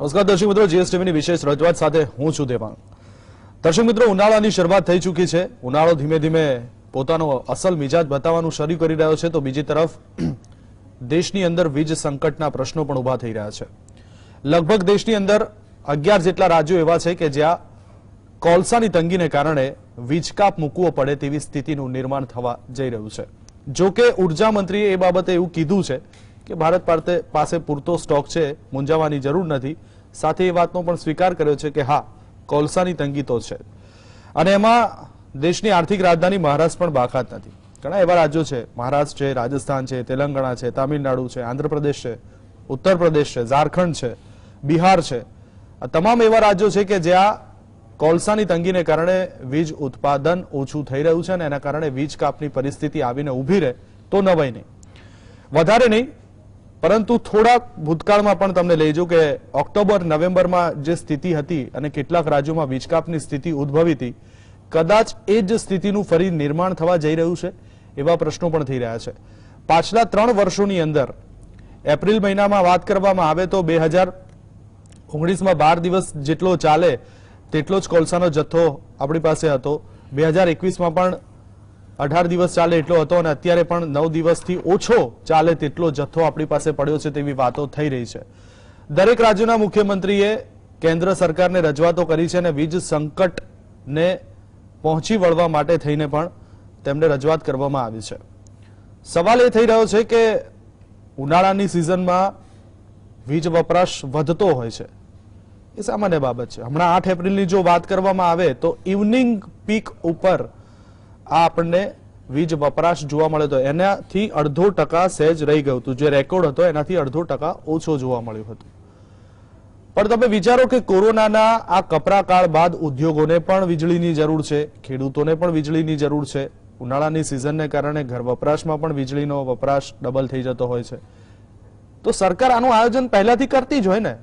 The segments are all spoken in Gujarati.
નમસ્કાર દર્શક મિત્રો, જીએસટીવીની વિશેષ રજૂઆત સાથે હું છું દેવાંગ। દર્શક મિત્રો, ઉનાળાની શરૂઆત થઈ ચૂકી છે। ઉનાળો ધીમે ધીમે પોતાનો અસલ મિજાજ બતાવવાનું શરૂ કરી રહ્યો છે, તો બીજી તરફ દેશની અંદર વીજ સંકટના પ્રશ્નો પણ ઉભા થઈ રહ્યા છે। લગભગ દેશની અંદર 11 જેટલા રાજ્યો એવા છે કે જ્યાં કોલસાની તંગીને કારણે વીજ કાપ મૂકવો પડે તેવી સ્થિતિનું નિર્માણ થવા જઈ રહ્યું છે। જો કે ઉર્જા મંત્રીએ એ બાબતે એવું કીધું છે કે ભારત પાસે પૂરતો સ્ટોક છે, મૂંઝાવાની જરૂર નથી। સાથે એ વાતનો પણ સ્વીકાર કર્યો છે કે હા, કોલસાની તંગી તો છે, અને એમાં દેશની આર્થિક રાજધાની મહારાષ્ટ્ર પણ બાકાત નથી। ઘણા એવા રાજ્યો છે, મહારાષ્ટ્ર છે, રાજસ્થાન છે, તેલંગાણા છે, તામિલનાડુ છે, આંધ્રપ્રદેશ છે, ઉત્તર પ્રદેશ છે, ઝારખંડ છે, બિહાર છે। આ તમામ એવા રાજ્યો છે કે જ્યાં કોલસાની તંગીને કારણે વીજ ઉત્પાદન ઓછું થઈ રહ્યું છે, અને એના કારણે વીજ કાપની પરિસ્થિતિ આવીને ઊભી રહે તો નવાઈ નહીં, વધારે નહીં, પરંતુ થોડા ભૂતકાળમાં પણ તમને લઈ જાઉં કે ઓક્ટોબર નવેમ્બરમાં જે સ્થિતિ હતી અને કેટલાક રાજ્યોમાં વીજ કાપની સ્થિતિ ઉદ્ભવી હતી, કદાચ એ જ સ્થિતિનું ફરી નિર્માણ થવા જઈ રહ્યું છે એવા પ્રશ્નો પણ થઈ રહ્યા છે। પાછલા 3 વર્ષોની અંદર એપ્રિલ મહિનામાં વાત કરવામાં આવે તો 2019માં 12 દિવસ જેટલો ચાલે તેટલો જ કોલસાનો જથ્થો આપણી પાસે હતો। 2021માં પણ 18 દિવસ ચાલે એટલો હતો, અને અત્યારે પણ 9 દિવસથી ઓછો ચાલે તેટલો જથ્થો આપણી પાસે પડ્યો છે તેવી વાતો થઈ રહી છે। દરેક રાજ્યના મુખ્યમંત્રીએ કેન્દ્ર સરકારને રજૂઆતો કરી છે, અને વીજ સંકટને પહોંચી વળવા માટે થઈને પણ તેમને રજૂઆત કરવામાં આવી છે। સવાલ એ થઈ રહ્યો છે કે ઉનાળાની સિઝનમાં વીજ વપરાશ વધતો હોય છે, એ સામાન્ય બાબત છે। હમણાં 8 એપ્રિલની જો વાત કરવામાં આવે તો ઇવનિંગ પીક ઉપર આ આપણને વીજ વપરાશ જોવા મળ્યો હતો, એનાથી 0.5% સહેજ રહી ગયું હતું। જે રેકોર્ડ હતો એનાથી 0.5% ઓછો જોવા મળ્યું હતું। પણ તમે વિચારો કે કોરોનાના આ કપરા કાળ બાદ ઉદ્યોગોને પણ વીજળીની જરૂર છે, ખેડૂતોને પણ વીજળીની જરૂર છે। ઉનાળાની સિઝનને કારણે ઘર વપરાશમાં પણ વીજળીનો વપરાશ ડબલ થઈ જતો હોય છે, તો સરકાર આનું આયોજન પહેલાથી કરતી જ હોય ને,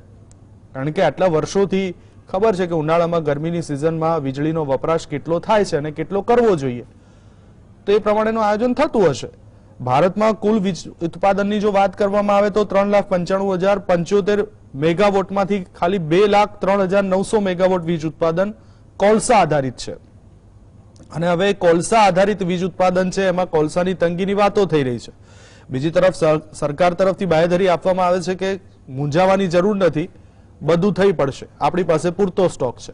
કારણ કે આટલા વર્ષોથી ખબર છે કે ઉનાળામાં ગરમીની સિઝનમાં વીજળીનો વપરાશ કેટલો થાય છે અને કેટલો કરવો જોઈએ, તો એ પ્રમાણેનું આયોજન થતું હશે। ભારતમાં કુલ વીજ ઉત્પાદનની જો વાત કરવામાં આવે તો 3,95,075 મેગાવોટમાંથી ખાલી 2,03,900 મેગાવોટ વીજ ઉત્પાદન કોલસા આધારિત છે, અને હવે કોલસા આધારિત વીજ ઉત્પાદન છે એમાં કોલસાની તંગીની વાતો થઈ રહી છે। બીજી તરફ સરકાર તરફથી બાંયધરી આપવામાં આવે છે કે મૂંઝાવાની જરૂર નથી, બધું થઈ પડશે, આપણી પાસે પૂરતો સ્ટોક છે।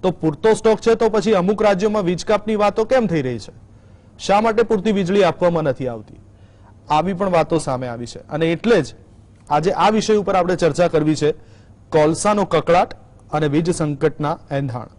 તો પૂરતો સ્ટોક છે તો પછી અમુક રાજ્યોમાં વીજ કાપની વાતો કેમ થઈ રહી છે? શા માટે પૂરતી વીજળી આપવામાં નથી આવતી? આવી પણ વાતો સામે આવી છે, અને એટલે જ આજે આ વિષય ઉપર આપણે ચર્ચા કરવી છે, કોલસાનો કકળાટ અને વીજ સંકટના એંધાણ।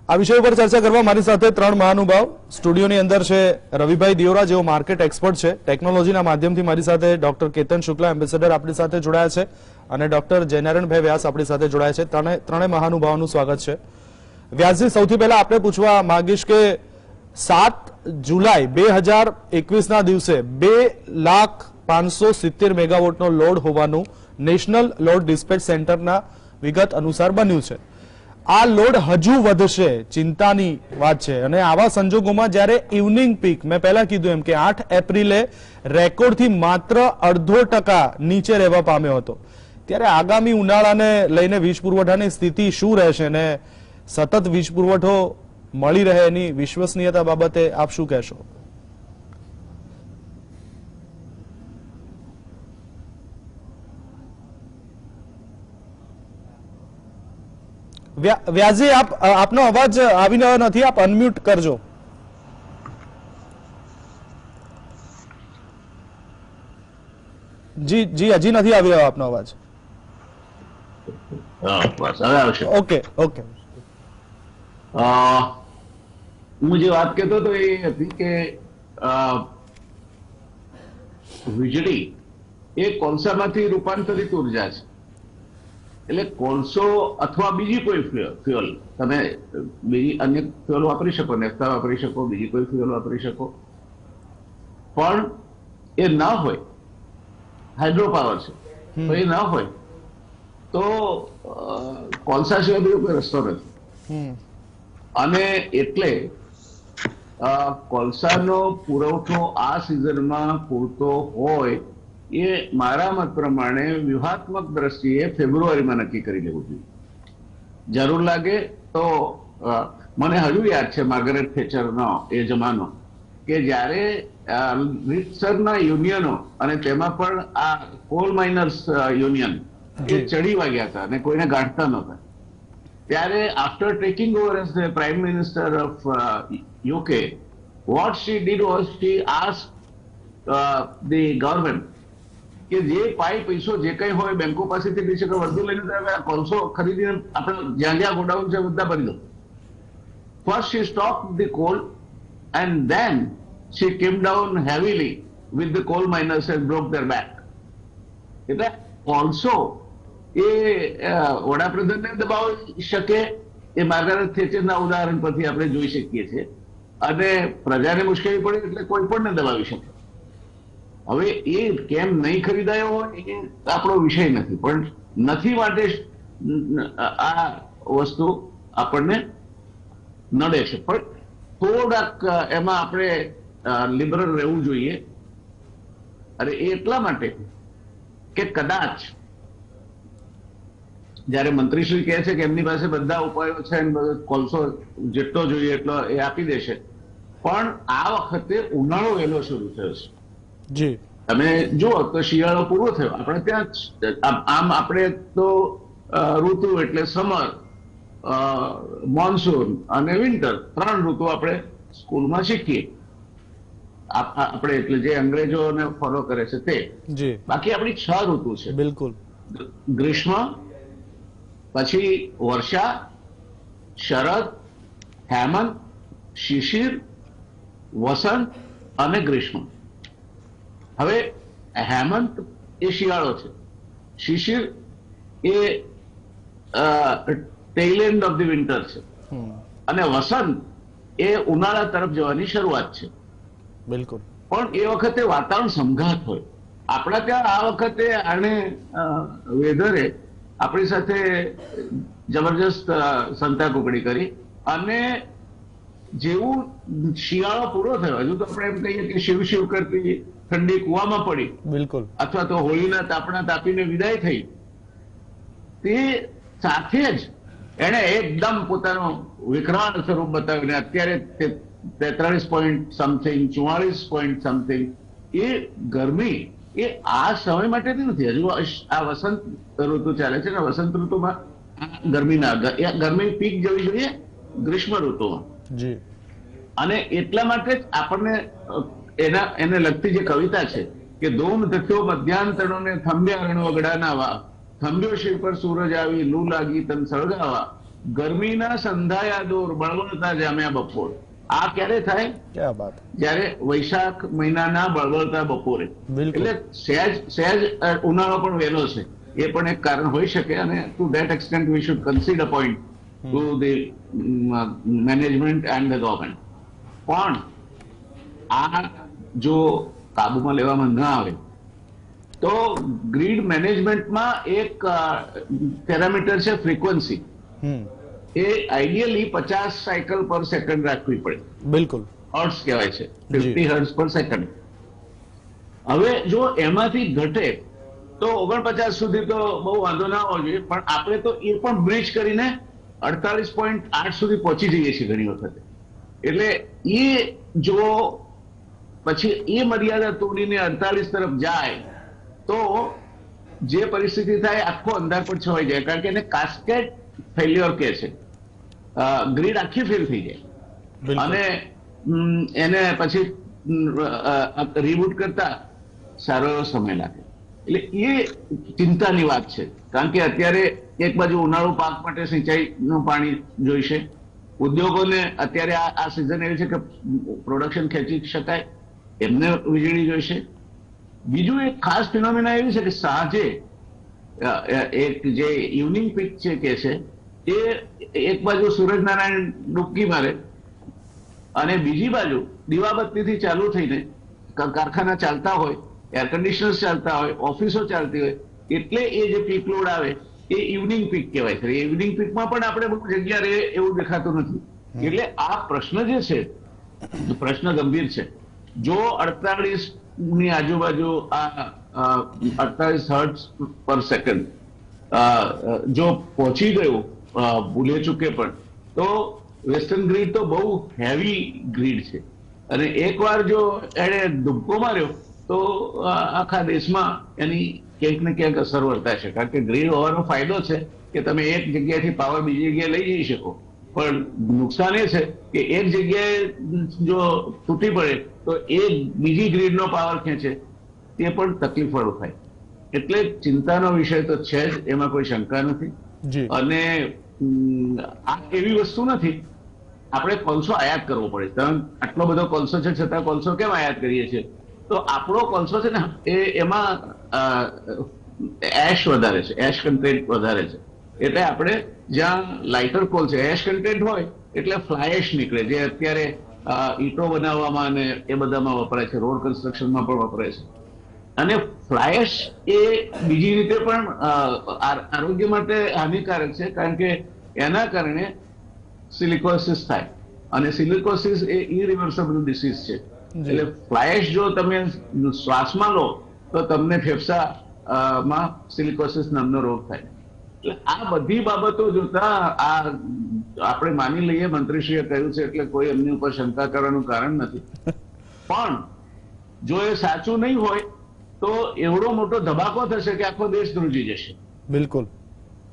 આ વિષય ઉપર ચર્ચા કરવા મારી સાથે 3 મહાનુભાવ સ્ટુડિયોની અંદર છે। રવિભાઈ દિયોરા, જેઓ માર્કેટ એક્સપર્ટ છે, ટેકનોલોજીના માધ્યમથી મારી સાથે ડોક્ટર કેતન શુક્લા એમ્બેસેડર આપણી સાથે જોડાયા છે, અને ડોક્ટર જયનારાયણભાઈ વ્યાસ આપણી સાથે જોડાયા છે। ત્રણેય મહાનુભાવોનું સ્વાગત છે। વ્યાસજી, સૌથી પહેલા આપણે પૂછવા માંગીશ કે 7 જુલાઈ 2021ના દિવસે 2,05,70 મેગાવોટનો લોડ હોવાનું નેશનલ લોડ ડિસ્પેચ સેન્ટરના વિગત અનુસાર બન્યું છે। આ લોડ હજુ વધશે, ચિંતાની વાત છે, અને આવા સંજોગોમાં જ્યારે ઇવનિંગ પીક, મેં પહેલા કીધું એમ કે 8 એપ્રિલે રેકોર્ડથી માત્ર 0.5% નીચે રહેવા પામ્યો હતો, ત્યારે આગામી ઉનાળાને લઈને વીજ પુરવઠાની સ્થિતિ શું રહેશે, ને સતત વીજ પુરવઠો મળી રહે એની વિશ્વસનીયતા બાબતે આપ શું કહેશો? વ્યાસજી, આપનો અવાજ આવી રહ્યો નથી, આપ અનમ્યુટ કરજો। જી જી, હજી નથી આવી રહ્યો આપનો અવાજ। ઓકે ઓકે, હું જે વાત કહેતો હતો એ હતી કે વીજળી એ કોલસામાંથી રૂપાંતરિત ઉર્જા છે, એટલે કોલસો અથવા બીજી કોઈ ફ્યુઅલ, તમે બીજી અન્ય ફ્યુઅલ વાપરી શકો, નેફ્થા વાપરી શકો, બીજી કોઈ ફ્યુઅલ વાપરી શકો, પણ એ ના હોય, હાઇડ્રો પાવર છે તો એ ના હોય તો કોલસા સિવાય બીજો કોઈ રસ્તો નથી। અને એટલે કોલસાનો પુરવઠો આ સિઝનમાં પૂરતો હોય એ મારા મત પ્રમાણે વ્યૂહાત્મક દ્રષ્ટિએ ફેબ્રુઆરીમાં નક્કી કરી લેવું જોઈએ. જરૂર લાગે તો મને હજુ યાદ છે માર્ગરેટ થેચરનો એ જમાનો કે જ્યારે રીતસરના યુનિયનો અને તેમાં પણ આ કોલ માઇનર્સ યુનિયન એ ચડી વાગ્યા હતા અને કોઈને ગાંઠતા નહોતા. ત્યારે after taking over as the prime minister of UK, what she did was she asked the government કે જે પૈસો જે કઈ હોય બેંકો પાસેથી લઈ શકે વધુ લઈને તમે કોલસો ખરીદીને આપણે જ્યાં જ્યાં ગોડાઉન છે બધા ભરી દો. First she stopped the coal and then she came down heavily with the coal miners and broke their back. એટલે કોલસો એ વડાપ્રધાનને દબાવી શકે એ માર્ગરેટ થેચરના ઉદાહરણ પરથી આપણે જોઈ શકીએ છીએ. અને પ્રજાને મુશ્કેલી પડે એટલે કોઈ પણ દબાવી શકે. હવે એ કેમ નહીં ખરીદાયો હોય એ આપણો વિષય નથી, પણ નથી માટે આ વસ્તુ આપણને નડે છે. પણ થોડાક એમાં આપણે લિબરલ રહેવું જોઈએ. અને એ એટલા માટે કે કદાચ જયારે મંત્રીશ્રી કહે છે કે એમની પાસે બધા ઉપાયો છે અને કોલસો જેટલો જોઈએ એટલો એ આપી દેશે, પણ આ વખતે ઉનાળો વહેલો શરૂ થયો છે. જી તમે જુઓ તો શિયાળો પૂરો થયો આપણે ત્યાં આમ આપણે તો ઋતુ એટલે સમર, મોન્સૂન અને વિન્ટર 3 ઋતુ આપણે સ્કૂલમાં શીખીએ આપણે, એટલે જે અંગ્રેજોને ફોલો કરે છે તે. જી બાકી આપણી 6 ઋતુ છે. બિલકુલ. ગ્રીષ્મ, પછી વર્ષા, શરદ, હેમંત, શિશિર, વસંત અને ગ્રીષ્મ. હવે હેમંત એ શિયાળો છે, શિશિર એ tail end of the winter છે અને વસંત એ ઉનાળા તરફ જવાની શરૂઆત છે. બિલકુલ. પણ એ વખતે વાતાવરણ સમઘાત હોય. આપણા ત્યાં આ વખતે આને વેધરે આપણી સાથે જબરજસ્ત સંતાકુકડી કરી અને જેવું શિયાળો પૂરો થયો હજુ તો આપણે એમ કહીએ કે શિવ શિવ કરતી ઠંડી કુવામાં પડી, બિલકુલ, અથવા તો હોળીના તાપણા તાપીને વિદાય થઈ, તે સાથે જ એને એકદમ પોતાનું વિકરાળ સ્વરૂપ બતાવીને અત્યારે 43 પોઈન્ટ સમથિંગ 44 પોઈન્ટ સમથિંગ એ ગરમી એ આ સમય માટેની નથી. હજુ આ વસંત ઋતુ ચાલે છે ને વસંત ઋતુમાં ગરમી પીક જવી જોઈએ ગ્રીષ્મ ઋતુમાં. જી. અને એટલા માટે જ આપણને એને લગતી જે કવિતા છે કે ધૂમ ધખ્યો મધ્યાંતરણોને થંભ્યા રણવગડા નાવા, થંભ્યો શિવ પર સૂરજ આવી લૂ લાગી તન સળગાવા, ગરમીના સંધાયા દોર બળવળતા જામ્યા બપોર. આ ક્યારે થાય? ક્યાં વાત? જ્યારે વૈશાખ મહિનાના બળવળતા બપોરે. એટલે સહેજ ઉનાળો પણ વહેલો છે એ પણ એક કારણ હોઈ શકે. અને two that extent we should consider point to the management and the government. પણ આ જો કાબુમાં લેવામાં ન આવે તો ગ્રીડ મેનેજમેન્ટમાં એક પેરામીટર છે ફ્રીક્વન્સી. એ આઈડિયલી 50 સાયકલ પર સેકન્ડ રાખવી પડે. બિલકુલ. હર્ટ્ઝ કહેવાય છે, 50 હર્ટ્ઝ પર સેકન્ડ. હવે જો એમાંથી ઘટે તો 49 સુધી તો બહુ વાંધો ના હોવો જોઈએ, પણ આપણે તો એ પણ બ્રીચ કરીને 48.8 સુધી પહોંચી જઈએ છીએ ઘણી વખતે. એટલે એ જો પછી એ મર્યાદા તોડીને 48 તરફ જાય તો જે પરિસ્થિતિ થાય આખો અંધારપટ છવાઈ જાય, કારણ કે એને કાસ્કેડ ફેલ્યોર કહે છે. ગ્રીડ આખી ફેલ થઈ જાય અને એને પછી રીબૂટ કરતા સારો એવો સમય લાગે. એટલે એ ચિંતાની વાત છે, કારણ કે અત્યારે એક બાજુ ઉનાળુ પાક માટે સિંચાઈનું પાણી જોઈશે, ઉદ્યોગોને અત્યારે આ સિઝન એવી છે કે પ્રોડક્શન ખેંચી શકાય, એમને વીજળી જોઈશે. બીજું એક ખાસ ફિનોમિના એવી છે કે સાંજે એક જે ઇવનિંગ પીક છે કે છે એ એક બાજુ સૂરજનારાયણ ડૂબકી મારે અને બીજી બાજુ દીવાબત્તીથી ચાલુ થઈને કારખાના ચાલતા હોય, એર કન્ડિશનર્સ ચાલતા હોય, ઓફિસો ચાલતી હોય, એટલે એ જે પીક લોડ આવે એ ઇવનિંગ પીક કહેવાય છે. ઇવનિંગ પીકમાં પણ આપણે બહુ જગ્યા રહે એવું દેખાતું નથી. એટલે આ પ્રશ્ન જે છે પ્રશ્ન ગંભીર છે. જો 48 ની આજુબાજુ આ 48 હર્ટ્ઝ પર સેકન્ડ જો પહોંચી ગયું ભૂલે ચૂકે પણ, તો વેસ્ટર્ન ગ્રીડ તો બહુ હેવી ગ્રીડ છે, અને એકવાર જો એણે ડૂબકો માર્યો તો આખા દેશમાં એની ક્યાંક ને ક્યાંક અસર વર્તાશે. કારણ કે ગ્રીડ હોવાનો ફાયદો છે કે તમે એક જગ્યાએથી પાવર બીજી જગ્યાએ લઈ જઈ શકો, પણ નુકસાન એ છે કે એક જગ્યાએ જો તૂટી પડે તો એ બીજી ગ્રીડનો પાવર ખેંચે, તે પણ તકલીફવાળું થાય. એટલે ચિંતાનો વિષય તો છે જ, એમાં કોઈ શંકા નથી. અને આ એવી વસ્તુ નથી આપણે કોલસો આયાત કરવો પડે. તમે આટલો બધો કોલસો છે છતાં કોલસો કેમ આયાત કરીએ છીએ? તો આપણો કોલસો છે ને એમાં એશ વધારે છે, એશ કન્ટેન્ટ વધારે છે. એટલે આપણે જ્યાં લાઇટર કોલ છે, એશ કન્ટેન્ટ હોય એટલે ફ્લાય એશ નીકળે, જે અત્યારે ઈંટો બનાવવામાં અને એ બધામાં વપરાય છે, રોડ કન્સ્ટ્રક્શનમાં પણ વપરાય છે. અને ફ્લાય એશ એ બીજી રીતે પણ આરોગ્ય માટે હાનિકારક છે, કારણ કે એના કારણે સિલિકોસિસ થાય, અને સિલિકોસિસ એ ઇરિવર્સિબલ ડિસીઝ છે. એટલે ફ્લાય એશ જો તમે શ્વાસમાં લો તો તમને ફેફસામાં સિલિકોસિસ નામનો રોગ થાય. એટલે આ બધી બાબતો જોતા આ આપણે માની લઈએ મંત્રીશ્રીએ કહ્યું છે એટલે કોઈ એમની ઉપર શંકા કરવાનું કારણ નથી. પણ જો એ સાચું નહીં હોય તો એવડો મોટો ધબાકો થશે કે આખો દેશ ધ્રુજી જશે. બિલકુલ,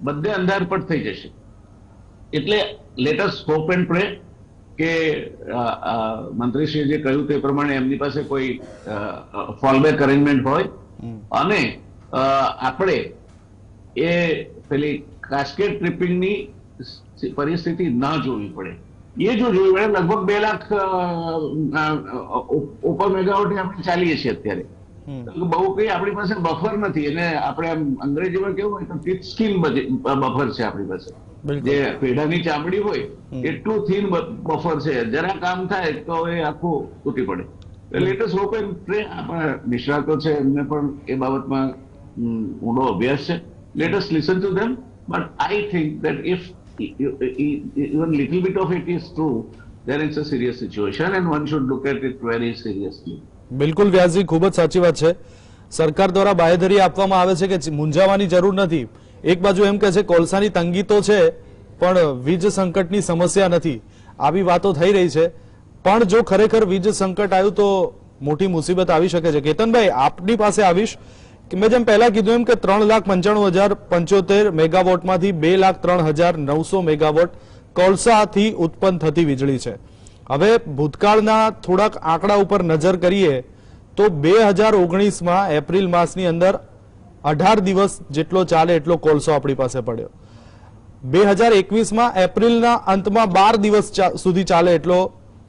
બધે અંધારપટ થઈ જશે. એટલે લેટ અસ હોપ એન્ડ પ્રે કે મંત્રીશ્રીએ જે કહ્યું તે પ્રમાણે એમની પાસે કોઈ ફોલબેક અરેન્જમેન્ટ હોય, અને આપણે એ પેલી કાસ્કેડ ટ્રિપિંગની પરિસ્થિતિ ના જોવી પડે. એ જો જોવી પડે, લગભગ 2 લાખ ઉપર મેગાવોટ આપણે ચાલીએ છીએ અત્યારે. બહુ કઈ આપણી પાસે બફર નથી, અને આપણે આમ અંગ્રેજીમાં કેવું હોય તો થીક સ્કિન બફર છે આપણી પાસે, જે પેઢાની ચામડી હોય એટલું થીન બફર છે. જરા કામ થાય તો એ આખું તૂટી પડે. લેટેસ્ટ હોપ એન્ડ પ્રે, આપણા નિષ્ણાતો છે એમને પણ એ બાબતમાં ઊંડો અભ્યાસ છે. Let us listen to them, but I think that if even little bit of it is true, then it's a serious situation and one should look at it very seriously. બિલકુલ વ્યાસજી, ખૂબ જ સાચી વાત છે. સરકાર દ્વારા બાંયધરી આપવામાં આવે છે કે મૂંઝાવાની જરૂર નથી. એક બાજુ એમ કહે છે કોલસાની તંગી તો છે પણ વીજ સંકટની સમસ્યા નથી, આવી વાતો થઈ રહી છે. પણ જો ખરેખર વીજ સંકટ આવ્યું તો મોટી મુસીબત આવી શકે છે. કેતનભાઈ, આપની પાસે આવીશ કે મેં જેમ પહેલા કીધું એમ કે 3,95,075 મેગાવોટમાંથી 2,03,900 મેગાવોટ કોલસાથી ઉત્પન્ન થતી વીજળી છે. હવે ભૂતકાળના થોડાક આંકડા ઉપર નજર કરીએ તો 2019માં એપ્રિલ માસની અંદર 18 દિવસ જેટલો ચાલે એટલો કોલસો આપણી પાસે પડ્યો. 2021માં એપ્રિલના અંતમાં 12 દિવસ સુધી ચાલે એટલો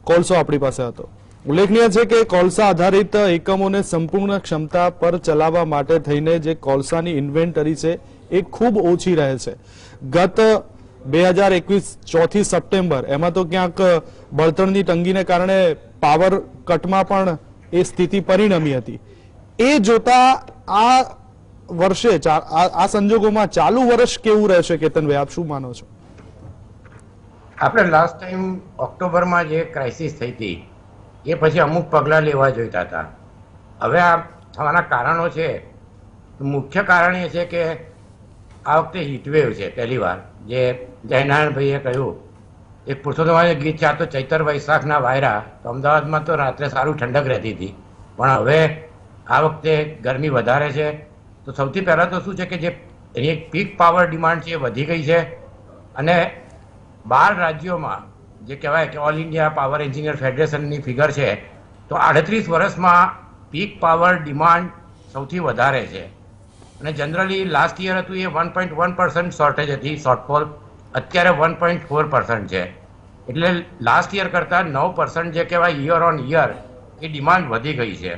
કોલસો આપણી પાસે હતો. ઉલ્લેખનીય છે કે કોલસા આધારિત એકમોને સંપૂર્ણ ક્ષમતા પર ચલાવવા માટે થઈને જે કોલસાની ઇન્વેન્ટરી છે એ ખૂબ ઓછી રહે છે. ગત 2021 4 સપ્ટેમ્બર એમાં તો ક્યાંક બળતણની તંગીને કારણે પાવર કટમાં પણ એ સ્થિતિ પરિણમી હતી. એ જોતા આ વર્ષે આ સંજોગોમાં ચાલુ વર્ષ કેવું રહેશે? કેતનભાઈ, આપ શું માનો છો? આપણે લાસ્ટ ટાઈમ ઓક્ટોબરમાં જે ક્રાઇસિસ થઈ હતી એ પછી અમુક પગલાં લેવા જોઈતા હતા. હવે આ થવાના કારણો છે. મુખ્ય કારણ એ છે કે આ વખતે હીટવેવ છે પહેલી વાર, જે જયનારાયણભાઈએ કહ્યું. એક પુરુષોત્તમ ગીત છે, આ તો ચૈતર વૈશાખના વાયરા. તો અમદાવાદમાં તો રાત્રે સારું ઠંડક રહેતી હતી, પણ હવે આ વખતે ગરમી વધારે છે. તો સૌથી પહેલાં તો શું છે કે જે એની એક પીક પાવર ડિમાન્ડ છે એ વધી ગઈ છે, અને 12 રાજ્યોમાં જે કહેવાય કે ઓલ ઇન્ડિયા પાવર એન્જિનિયર ફેડરેશનની ફિગર છે તો 38 વર્ષમાં પીક પાવર ડિમાન્ડ સૌથી વધારે છે. અને જનરલી લાસ્ટ યર હતું એ 1.1% શોર્ટેજ હતી, શોર્ટફોલ. અત્યારે 1.4% છે. એટલે લાસ્ટ યર કરતાં 9% જે કહેવાય year on year A demand વધી ગઈ છે.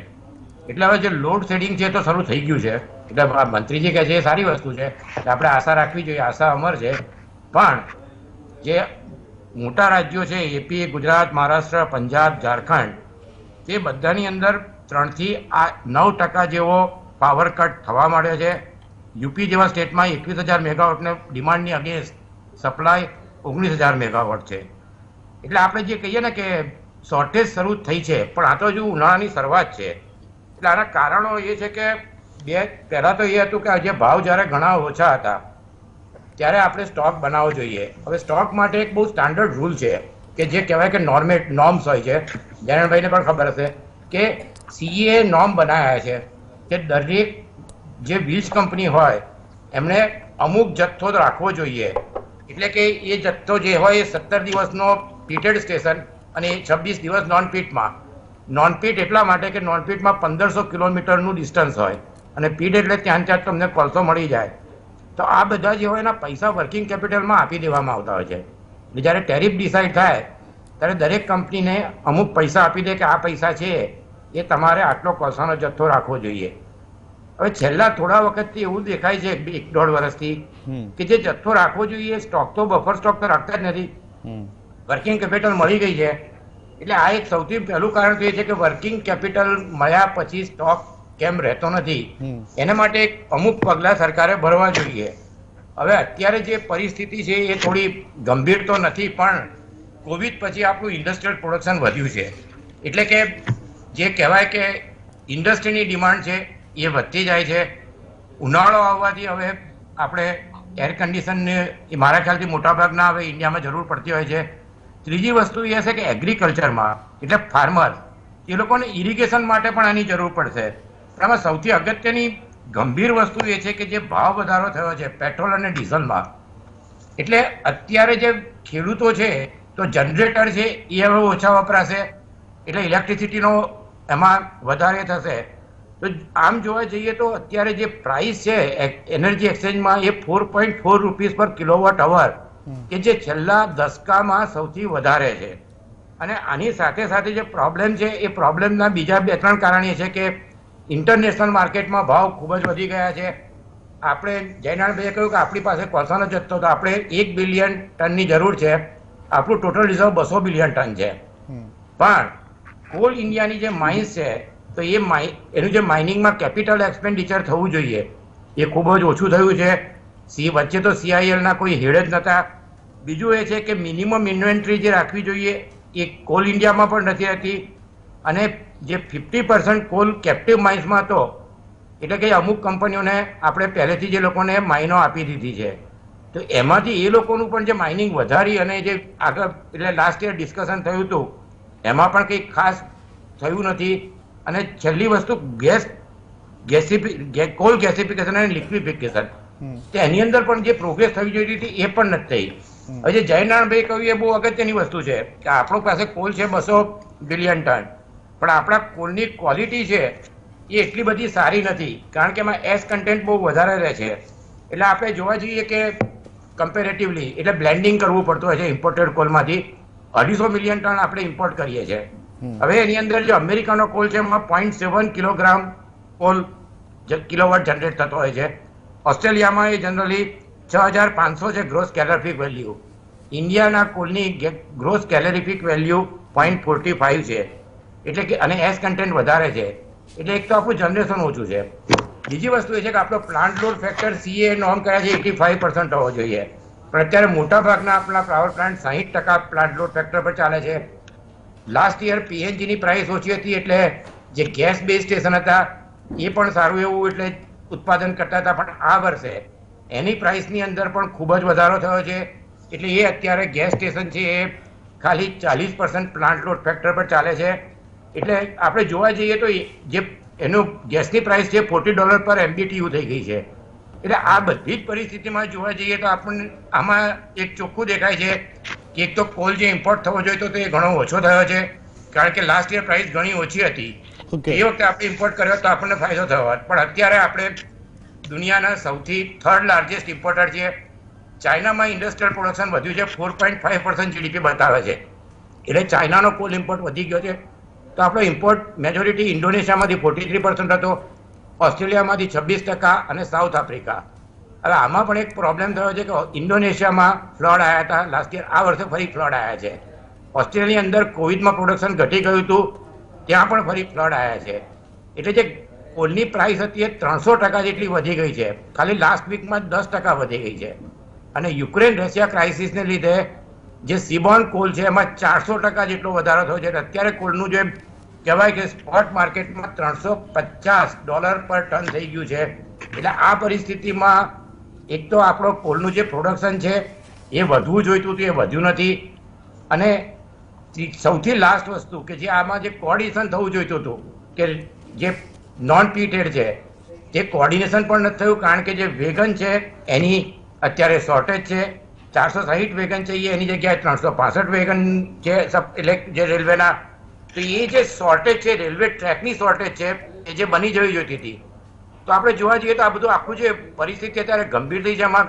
એટલે હવે જે લોડ શેડિંગ છે તો શરૂ થઈ ગયું છે. એટલે મંત્રીજી કહે છે એ સારી વસ્તુ છે, આપણે આશા રાખવી જોઈએ, આશા અમર છે. પણ જે મોટા રાજ્યો છે એપી, ગુજરાત, મહારાષ્ટ્ર, પંજાબ, ઝારખંડ, તે બધાની અંદર 3 થી 9% જેવો પાવર કટ થવા માંડ્યો છે. યુપી જેવા સ્ટેટમાં 21,000 મેગાવોટને ડિમાન્ડની અગેન્સ્ટ સપ્લાય 19,000 મેગાવોટ છે. એટલે આપણે જે કહીએ ને કે શોર્ટેજ શરૂ થઈ છે, પણ આ તો હજુ ઉનાળાની શરૂઆત છે. એટલે આના કારણો એ છે કે પહેલા તો એ હતું કે જે ભાવ જ્યારે ઘણા ઓછા હતા ત્યારે આપણે સ્ટોક બનાવવો જોઈએ. હવે સ્ટોક માટે એક બહુ સ્ટાન્ડર્ડ રૂલ છે કે જે કહેવાય કે નોર્મ્સ હોય છે. જયણભાઈને પણ ખબર હશે કે સીએ નોર્મ બનાવ્યા છે કે દરેક જે વીજ કંપની હોય એમણે અમુક જથ્થો રાખવો જોઈએ. એટલે કે એ જથ્થો જે હોય એ 17 દિવસનો પીટેડ સ્ટેશન અને 26 દિવસ નોન-પીટમાં. નોન-પીટ એટલા માટે કે નોન-પીટમાં 1500 કિલોમીટરનું ડિસ્ટન્સ હોય અને પીટ એટલે ત્યાં તમને કોલસો મળી જાય. તો આ બધા જે હોય એના પૈસા વર્કિંગ કેપિટલમાં આપી દેવામાં આવતા હોય છે. એટલે જ્યારે ટેરિફ ડિસાઇડ થાય ત્યારે દરેક કંપનીને અમુક પૈસા આપી દે કે આ પૈસા છે એ તમારે આટલો કોલસાનો જથ્થો રાખવો જોઈએ. હવે છેલ્લા થોડા વખતથી એવું દેખાય છે 1-1.5 વર્ષથી કે જે જથ્થો રાખવો જોઈએ સ્ટોક તો બફર સ્ટોક તો રાખતા જ નથી. વર્કિંગ કેપિટલ મળી ગઈ છે એટલે આ એક સૌથી પહેલું કારણ તો એ છે કે વર્કિંગ કેપિટલ મળ્યા પછી સ્ટોક કેમ રહેતો નથી, એના માટે અમુક પગલાં સરકારે ભરવા જોઈએ. હવે અત્યારે જે પરિસ્થિતિ છે એ થોડી ગંભીર તો નથી, પણ કોવિડ પછી આપણું ઇન્ડસ્ટ્રીયલ પ્રોડક્શન વધ્યું છે. એટલે કે જે કહેવાય કે ઇન્ડસ્ટ્રીની ડિમાન્ડ છે એ વધતી જાય છે. ઉનાળો આવવાથી હવે આપણે એર કન્ડિશનને મારા ખ્યાલથી મોટાભાગના હવે ઇન્ડિયામાં જરૂર પડતી હોય છે. ત્રીજી વસ્તુ એ છે કે એગ્રીકલ્ચરમાં એટલે ફાર્મર એ લોકોને ઇરિગેશન માટે પણ આની જરૂર પડશે. આમાં સૌથી અગત્યની ગંભીર વસ્તુ એ છે કે જે ભાવ વધારો થયો છે પેટ્રોલ અને ડીઝલમાં. એટલે અત્યારે જે ખેડૂતો છે તો જનરેટર છે એ હવે ઓછા વપરાશે એટલે ઇલેક્ટ્રિસિટીનો એમાં વધારે થશે. તો આમ જોવા જઈએ તો અત્યારે જે પ્રાઇસ છે એનર્જી એક્સચેન્જમાં એ 4.4 રૂપીસ પર કિલોવોટ અવર કે જે છેલ્લા દશકામાં સૌથી વધારે છે. અને આની સાથે સાથે જે પ્રોબ્લેમ છે એ પ્રોબ્લેમના બીજા 2-3 કારણ એ છે કે ઇન્ટરનેશનલ માર્કેટમાં ભાવ ખૂબ જ વધી ગયા છે. આપણે જયનારાયણભાઈએ કહ્યું કે આપણી પાસે કોલસાનો જથ્થો તો આપણે 1 બિલિયન ટનની જરૂર છે, આપણું ટોટલ રિઝર્વ 200 બિલિયન ટન છે. પણ કોલ ઇન્ડિયાની જે માઇન્સ છે તો એનું જે માઇનિંગમાં કેપિટલ એક્સપેન્ડિચર થવું જોઈએ એ ખૂબ જ ઓછું થયું છે. વચ્ચે તો CILના કોઈ હેડ જ નહોતા. બીજું એ છે કે મિનિમમ ઇન્વેન્ટરી જે રાખવી જોઈએ એ કોલ ઇન્ડિયામાં પણ નથી રહેતી. અને જે 50% કોલ કેપ્ટિવ માઇન્સમાં હતો એટલે કે અમુક કંપનીઓને આપણે પહેલેથી જે લોકોને માઇનો આપી દીધી છે તો એમાંથી એ લોકોનું પણ જે માઇનિંગ વધારી અને જે આગળ એટલે લાસ્ટ યર ડિસ્કશન થયું હતું એમાં પણ કંઈ ખાસ થયું નથી. અને છેલ્લી વસ્તુ કોલ ગેસિફિકેશન અને લિક્વિફિકેશન એની અંદર પણ જે પ્રોગ્રેસ થવી જોઈએ હતી એ પણ નથી થઈ. હવે જે જયનારાયણભાઈ કહ્યું એ બહુ અગત્યની વસ્તુ છે કે આપણો પાસે કોલ છે 200 બિલિયન ટન, પણ આપણા કોલની ક્વોલિટી છે એ એટલી બધી સારી નથી કારણ કે એમાં એસ કન્ટેન્ટ બહુ વધારે રહે છે. એટલે આપણે જોવા જઈએ કે કમ્પેરેટિવલી એટલે બ્લેન્ડિંગ કરવું પડતું હોય છે ઇમ્પોર્ટેડ કોલમાંથી 250 મિલિયન ટન આપણે ઇમ્પોર્ટ કરીએ છીએ. હવે એની અંદર જે અમેરિકાનો કોલ છે એમાં 0.7 કિલોગ્રામ કોલ કિલોવોટ જનરેટ થતો હોય છે. ઓસ્ટ્રેલિયામાં એ જનરલી 6500 છે ગ્રોસ કેલરીફિક વેલ્યુ. ઇન્ડિયાના કોલની ગ્રોસ કેલરીફિક વેલ્યુ 0.45 છે. એટલે કે અને એસ કન્ટેન્ટ વધારે છે એટલે એક તો આપણું જનરેશન ઓછું છે. બીજી વસ્તુ એ છે કે આપણો plant load factor CA norm કર્યા છે 85% હોવો જોઈએ, પણ અત્યારે મોટાભાગના આપણા power plant 60% plant load factor પર ચાલે છે. લાસ્ટ યર PNGની પ્રાઇસ ઓછી હતી એટલે જે ગેસ બેઝ સ્ટેશન હતા એ પણ સારું એવું એટલે ઉત્પાદન કરતા હતા, પણ આ વર્ષે એની પ્રાઇસની અંદર પણ ખૂબ જ વધારો થયો છે. એટલે એ અત્યારે ગેસ સ્ટેશન છે એ ખાલી 40% પ્લાન્ટ લોડ ફેક્ટર પર ચાલે છે. એટલે આપણે જોવા જઈએ તો જે એનું ગેસની પ્રાઇસ છે $40 પર MBTU થઈ ગઈ છે. એટલે આ બધી જ પરિસ્થિતિમાં જોવા જઈએ તો આપણને આમાં એક ચોખ્ખું દેખાય છે કે એક તો કોલ જે ઇમ્પોર્ટ થવો જોઈએ તો એ ઘણો ઓછો થયો છે કારણ કે લાસ્ટ યર પ્રાઇસ ઘણી ઓછી હતી. એ વખતે આપણે ઇમ્પોર્ટ કર્યો તો આપણને ફાયદો થયો, પણ અત્યારે આપણે દુનિયાના સૌથી 3rd લાર્જેસ્ટ ઇમ્પોર્ટર છીએ. ચાઇનામાં ઇન્ડસ્ટ્રીયલ પ્રોડક્શન વધ્યું છે 4.5% GDP બતાવે છે એટલે ચાઇનાનો કોલ ઇમ્પોર્ટ વધી ગયો છે. તો આપણો ઇમ્પોર્ટ મેજોરિટી ઇન્ડોનેશિયામાંથી 43% હતો, ઓસ્ટ્રેલિયામાંથી 26% અને સાઉથ આફ્રિકા. હવે આમાં પણ એક પ્રોબ્લેમ થયો છે કે ઇન્ડોનેશિયામાં ફ્લડ આવ્યા હતા લાસ્ટ યર, આ વર્ષે ફરી ફ્લડ આવ્યા છે. ઓસ્ટ્રેલિયાની અંદર કોવિડમાં પ્રોડક્શન ઘટી ગયું હતું ત્યાં પણ ફરી ફ્લડ આવ્યા છે. એટલે જે કોલની પ્રાઇસ હતી એ 300% જેટલી વધી ગઈ છે, ખાલી લાસ્ટ વીકમાં 10% વધી ગઈ છે. અને યુક્રેન રશિયા ક્રાઇસિસને લીધે જે સીબોર્ન કોલ છે એમાં 400% જેટલો વધારો થયો છે. અત્યારે કોલનું જે કહેવાય કે સ્પોટ માર્કેટમાં $350 પર ટન થઈ ગયું છે. એટલે આ પરિસ્થિતિમાં એક તો આપણો કોલનું જે પ્રોડક્શન છે એ વધવું જોઈતું હતું, એ વધ્યું નથી. અને સૌથી લાસ્ટ વસ્તુ કે જે આમાં જે કોર્ડિનેશન થવું જોઈતું હતું કે જે નોન પીટેડ છે તે કોર્ડિનેશન પણ નથી થયું, કારણ કે જે વેગન છે એની અત્યારે શોર્ટેજ છે. 460 વેગન છે એની જગ્યાએ 365 વેગન છે એટલે જે રેલવેના. તો એ જે શોર્ટેજ છે, રેલવે ટ્રેકની શોર્ટેજ છે, એ જે બની જવી જોઈતી હતી. તો આપણે જોવા જઈએ તો આ બધું આખું જે પરિસ્થિતિ અત્યારે ગંભીર થઈ છે, એમાં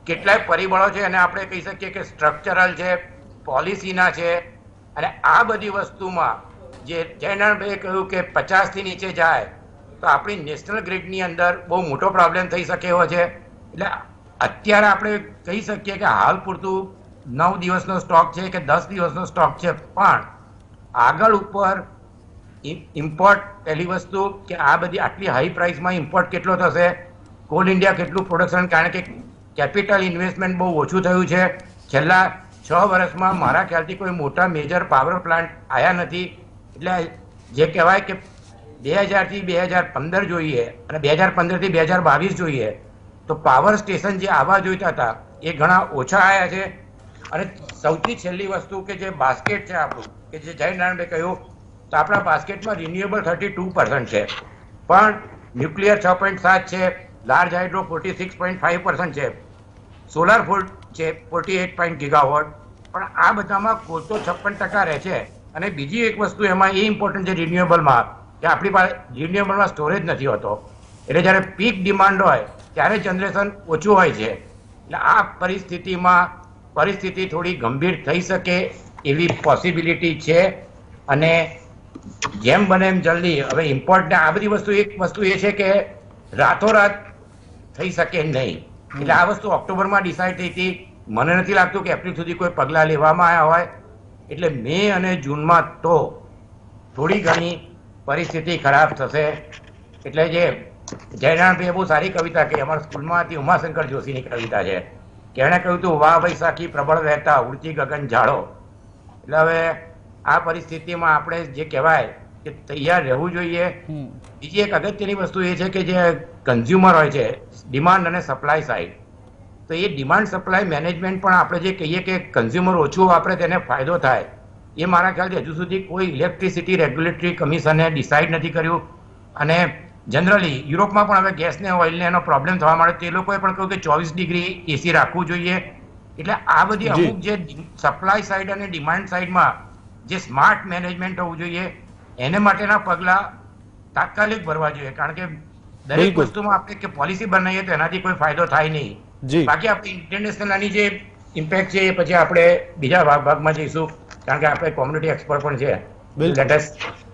કેટલાય પરિબળો છે અને આપણે કહી શકીએ કે સ્ટ્રક્ચરલ છે, પોલિસીના છે. અને આ બધી વસ્તુમાં જે જયનારાયણભાઈએ કહ્યું કે 50થી નીચે જાય તો આપણી નેશનલ ગ્રીડની અંદર બહુ મોટો પ્રોબ્લેમ થઈ શકે એવો છે. એટલે અત્યારે આપણે કહી શકીએ કે હાલ પૂરતું 9 દિવસનો સ્ટોક છે કે 10 દિવસનો સ્ટોક છે, પણ આગળ ઉપર ઇમ્પોર્ટ પહેલી વસ્તુ કે આ બધી આટલી હાઈ પ્રાઇસમાં ઇમ્પોર્ટ કેટલો થશે, કોલ ઇન્ડિયા કેટલું પ્રોડક્શન, કારણ કે કેપિટલ ઇન્વેસ્ટમેન્ટ બહુ ઓછું થયું છે. છેલ્લા 6 વર્ષમાં મારા ખ્યાલથી કોઈ મોટા મેજર પાવર પ્લાન્ટ આવ્યા નથી. એટલે જે કહેવાય કે 2000 થી 2015 જોઈએ અને 2015 થી 2022 જોઈએ તો પાવર સ્ટેશન જે આવવા જોઈતા હતા એ ઘણા ઓછા આવ્યા છે. અને સૌથી છેલ્લી વસ્તુ કે જે બાસ્કેટ છે આપણું, કે જે જયનારાયણભાઈ કહ્યું, તો આપણા બાસ્કેટમાં રિન્યુએબલ 32% છે, પણ ન્યુક્લિયર 6.7 છે, લાર્જ હાઇડ્રો 46.5% છે, સોલાર છે 48 ગીગાવોટ. પણ આ બધામાં કોલ તો 56% રહે છે. અને બીજી એક વસ્તુ એમાં એ ઇમ્પોર્ટન્ટ છે રિન્યુએબલમાં કે આપણી પાસે રિન્યુએબલમાં સ્ટોરેજ નથી હોતો. એટલે જ્યારે પીક ડિમાન્ડ હોય ત્યારે જનરેશન ઓછું હોય છે. એટલે આ પરિસ્થિતિમાં પરિસ્થિતિ થોડી ગંભીર થઈ શકે એવી પોસિબિલિટી છે. અને જેમ બને એમ જલ્દી હવે ઇમ્પોર્ટને આ બધી વસ્તુ, એક વસ્તુ એ છે કે રાતોરાત થઈ શકે નહીં. એટલે આ વસ્તુ ઓક્ટોબરમાં ડિસાઇડ થઈ હતી. મને નથી લાગતું કે એપ્રિલ સુધી કોઈ પગલાં લેવામાં આવ્યા હોય. એટલે મે અને જૂનમાં તો થોડી ઘણી પરિસ્થિતિ ખરાબ થશે. એટલે જે જયનારાયણભાઈએ બહુ સારી કવિતા કહી, અમારા સ્કૂલમાં હતી, ઉમાશંકર જોશીની કવિતા છે, કે એણે કહ્યું હતું, વાહ વૈશાખી પ્રબળ વહેતા ઉડતી ગગન ઝાડો. એટલે હવે આ પરિસ્થિતિમાં આપણે જે કહેવાય કે તૈયાર રહેવું જોઈએ. બીજી એક અગત્યની વસ્તુ એ છે કે જે કન્ઝ્યુમર હોય છે, ડિમાન્ડ અને સપ્લાય સાઈડ, તો એ ડિમાન્ડ સપ્લાય મેનેજમેન્ટ પણ આપણે જે કહીએ કે કન્ઝ્યુમર ઓછું વાપરે તેને ફાયદો થાય, એ મારા ખ્યાલથી હજુ સુધી કોઈ ઇલેક્ટ્રિસિટી રેગ્યુલેટરી કમિશને ડિસાઇડ નથી કર્યું. અને જનરલી યુરોપમાં પણ હવે ગેસને ઓઇલને એનો પ્રોબ્લેમ થવા માંડે, તે લોકોએ પણ કહ્યું કે 24 ડિગ્રી એસી રાખવું જોઈએ. એટલે આ બધી અમુક જે સપ્લાય સાઈડ અને ડિમાન્ડ સાઈડમાં જે સ્માર્ટ મેનેજમેન્ટ હોવું જોઈએ, એને માટેના પગલાં તાત્કાલિક ભરવા જોઈએ. કારણ કે દરેક વસ્તુમાં આપણે કે પોલિસી બનાવીએ તો એનાથી કોઈ ફાયદો થાય નહીં. બાકી આપણે ઇન્ટરનેશનલ આની જે ઇમ્પેક્ટ છે એ પછી આપણે બીજા ભાગમાં જઈશું, કારણ કે આપણે કોમ્યુનિટી એક્સપર્ટ પણ છે.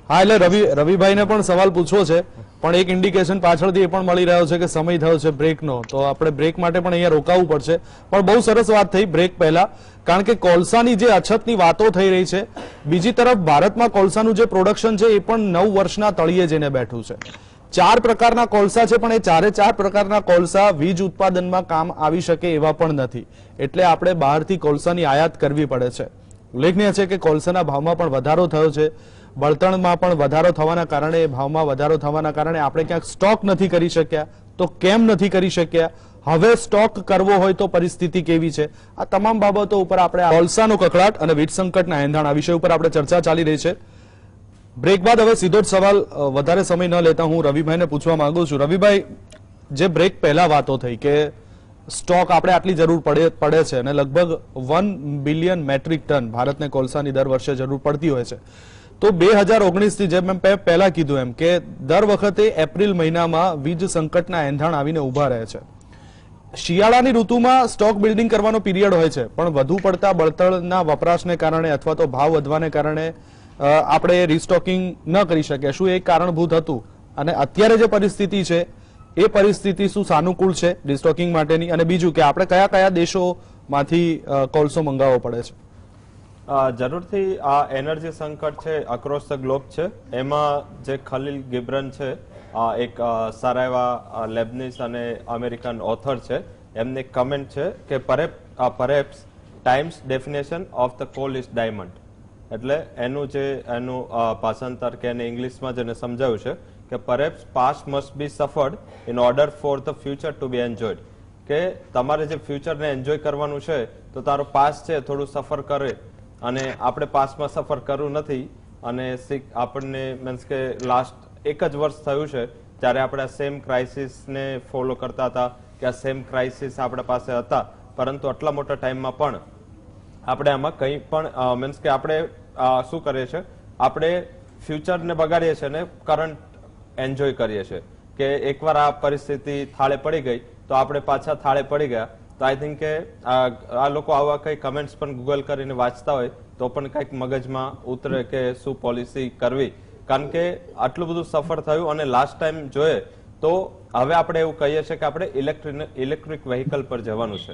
હા, એટલે રવિભાઈને પણ સવાલ પૂછવો છે, પણ એક ઇન્ડિકેશન પાછળથી એ પણ મળી રહ્યો છે કે સમય થયો છે બ્રેકનો, તો આપણે બ્રેક માટે પણ અહીંયા રોકાવું પડશે. પણ બહુ સરસ વાત થઈ બ્રેક પહેલા, કારણ કે કોલસાની જે અછતની વાતો થઈ રહી છે, બીજી તરફ ભારતમાં કોલસાનું જે પ્રોડક્શન છે એ પણ 9 વર્ષના તળિયે જઈને બેઠું છે. 4 પ્રકારના કોલસા છે, પણ એ 4 પ્રકારના કોલસા વીજ ઉત્પાદનમાં કામ આવી શકે એવા પણ નથી. એટલે આપણે બહારથી કોલસાની આયાત કરવી પડે છે. ઉલ્લેખનીય છે કે કોલસાના ભાવમાં પણ વધારો થયો છે. બળતણમાં પણ વધારો થવાના કારણે, ભાવમાં વધારો થવાના કારણે આપણે ક્યાંક સ્ટોક નથી કરી શક્યા. તો કેમ નથી કરી શક્યા, હવે સ્ટોક કરવો હોય તો પરિસ્થિતિ કેવી છે, આ તમામ બાબતો ઉપર આપણે કોલસાનો કકળાટ અને વીજ સંકટના એંધાણ આ વિષય ઉપર આપણે ચર્ચા ચાલી રહી છે. બ્રેક બાદ હવે સીધો જ સવાલ વધારે સમય ન લેતા હું રવિભાઈને પૂછવા માંગુ છું. રવિભાઈ, જે બ્રેક પહેલા વાતો થઈ કે સ્ટોક આપણે આટલી જરૂર પડે છે અને લગભગ 1 બિલિયન મેટ્રિક ટન ભારતને કોલસાની દર વર્ષે જરૂર પડતી હોય છે, તો 2019 થી જેમ મેં પહેલા કીધું એમ કે દર વખતે એપ્રિલ મહિનામાં વીજ સંકટના એંધાણ આવીને ઉભા રહે છે. શિયાળાની ઋતુમાં સ્ટોક બિલ્ડિંગ કરવાનો પીરિયડ હોય છે, પણ વધુ પડતા બળતણના વપરાશને કારણે અથવા તો ભાવ વધવાને કારણે આપણે રીસ્ટોકિંગ ન કરી શકીએ. શું એક કારણભૂત હતું? અને અત્યારે જે પરિસ્થિતિ છે એ પરિસ્થિતિ શું સાનુકૂળ છે રીસ્ટોકિંગ માટેની? અને બીજું કે આપણે કયા કયા દેશોમાંથી કોલસો મંગાવવો પડે છે? જરૂરથી આ એનર્જી સંકટ છે અક્રોસ ધ ગ્લોબ છે. એમાં જે ખલીલ ગિબ્રન છે, એક સારા એવા લેબનીઝ અને અમેરિકન ઓથર છે, એમની કમેન્ટ છે કે perhaps times definition of the call is diamond. એટલે એનું ભાષાંતર કે એને ઇંગ્લિશમાં જેને સમજાવ્યું છે કે perhaps past must be suffered in order for the future to be enjoyed. કે તમારે જે ફ્યુચરને એન્જોય કરવાનું છે તો તારો પાસ્ટ છે થોડું સફર કરે, અને આપણે પાસ્ટમાં સફર કરવું નથી. અને આપણને મીન્સ કે લાસ્ટ એક જ વર્ષ થયું છે જ્યારે આપણે આ સેમ ક્રાઇસિસને ફોલો કરતા હતા કે આ સેમ ક્રાઇસિસ આપણા પાસે હતા, પરંતુ આટલા મોટા ટાઈમમાં પણ આપણે આમાં કંઈ પણ મીન્સ કે આપણે શું કરીએ છીએ, આપણે ફ્યુચરને બગાડીએ છીએ અને કરંટ એન્જોય કરીએ છીએ. કે એકવાર આ પરિસ્થિતિ થાળે પડી ગઈ તો આપણે પાછા થાળે પડી ગયા. તો આઈ થિંક કે આ લોકો આવા કઈ કમેન્ટ્સ પણ ગૂગલ કરીને વાંચતા હોય તો પણ કંઈક મગજમાં ઉતરે કે શું પોલિસી કરવી. કારણ કે આટલું બધું સફર થયું અને લાસ્ટ ટાઈમ જોઈએ તો હવે આપણે એવું કહીએ છીએ કે આપણે ઇલેક્ટ્રિક વ્હીકલ પર જવાનું છે.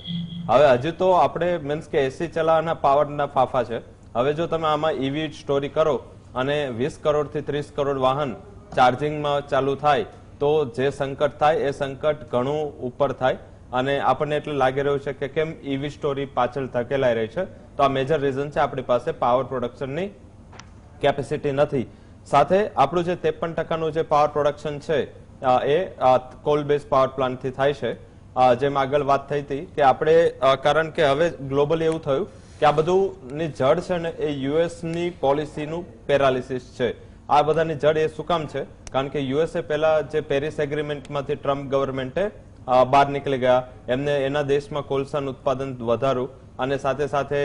હવે હજુ તો આપણે મીન્સ કે એસી ચલાવવાના પાવરના ફાફા છે. હવે જો તમે આમાં ઈવી સ્ટોરી કરો અને 20 કરોડથી 30 કરોડ વાહન ચાર્જિંગમાં ચાલુ થાય તો જે સંકટ થાય એ સંકટ ઘણું ઉપર થાય. અને આપણને એટલું લાગી રહ્યું છે કે કેમ ઈવી સ્ટોરી પાછળ ધકેલાઈ રહી છે. તો આ મેજર રીઝન છે આપણી પાસે પાવર પ્રોડક્શનની કેપેસિટી નથી. સાથે આપણું જે 53% જે પાવર પ્રોડક્શન છે એ કોલ બેઝ પાવર પ્લાન્ટથી થાય છે. જેમ આગળ વાત થઈ હતી કે આપણે કારણ કે હવે ગ્લોબલી એવું થયું કે આ બધુંની જડ છે ને એ યુએસની પોલિસીનું પેરાલિસિસ છે. આ બધાની જડ એ શું કામ છે? કારણ કે યુએસએ પહેલા જે પેરિસ એગ્રીમેન્ટમાંથી ટ્રમ્પ ગવર્મેન્ટે બહાર નીકળી ગયા. એમને એના દેશમાં કોલસાનું ઉત્પાદન વધારું અને સાથે સાથે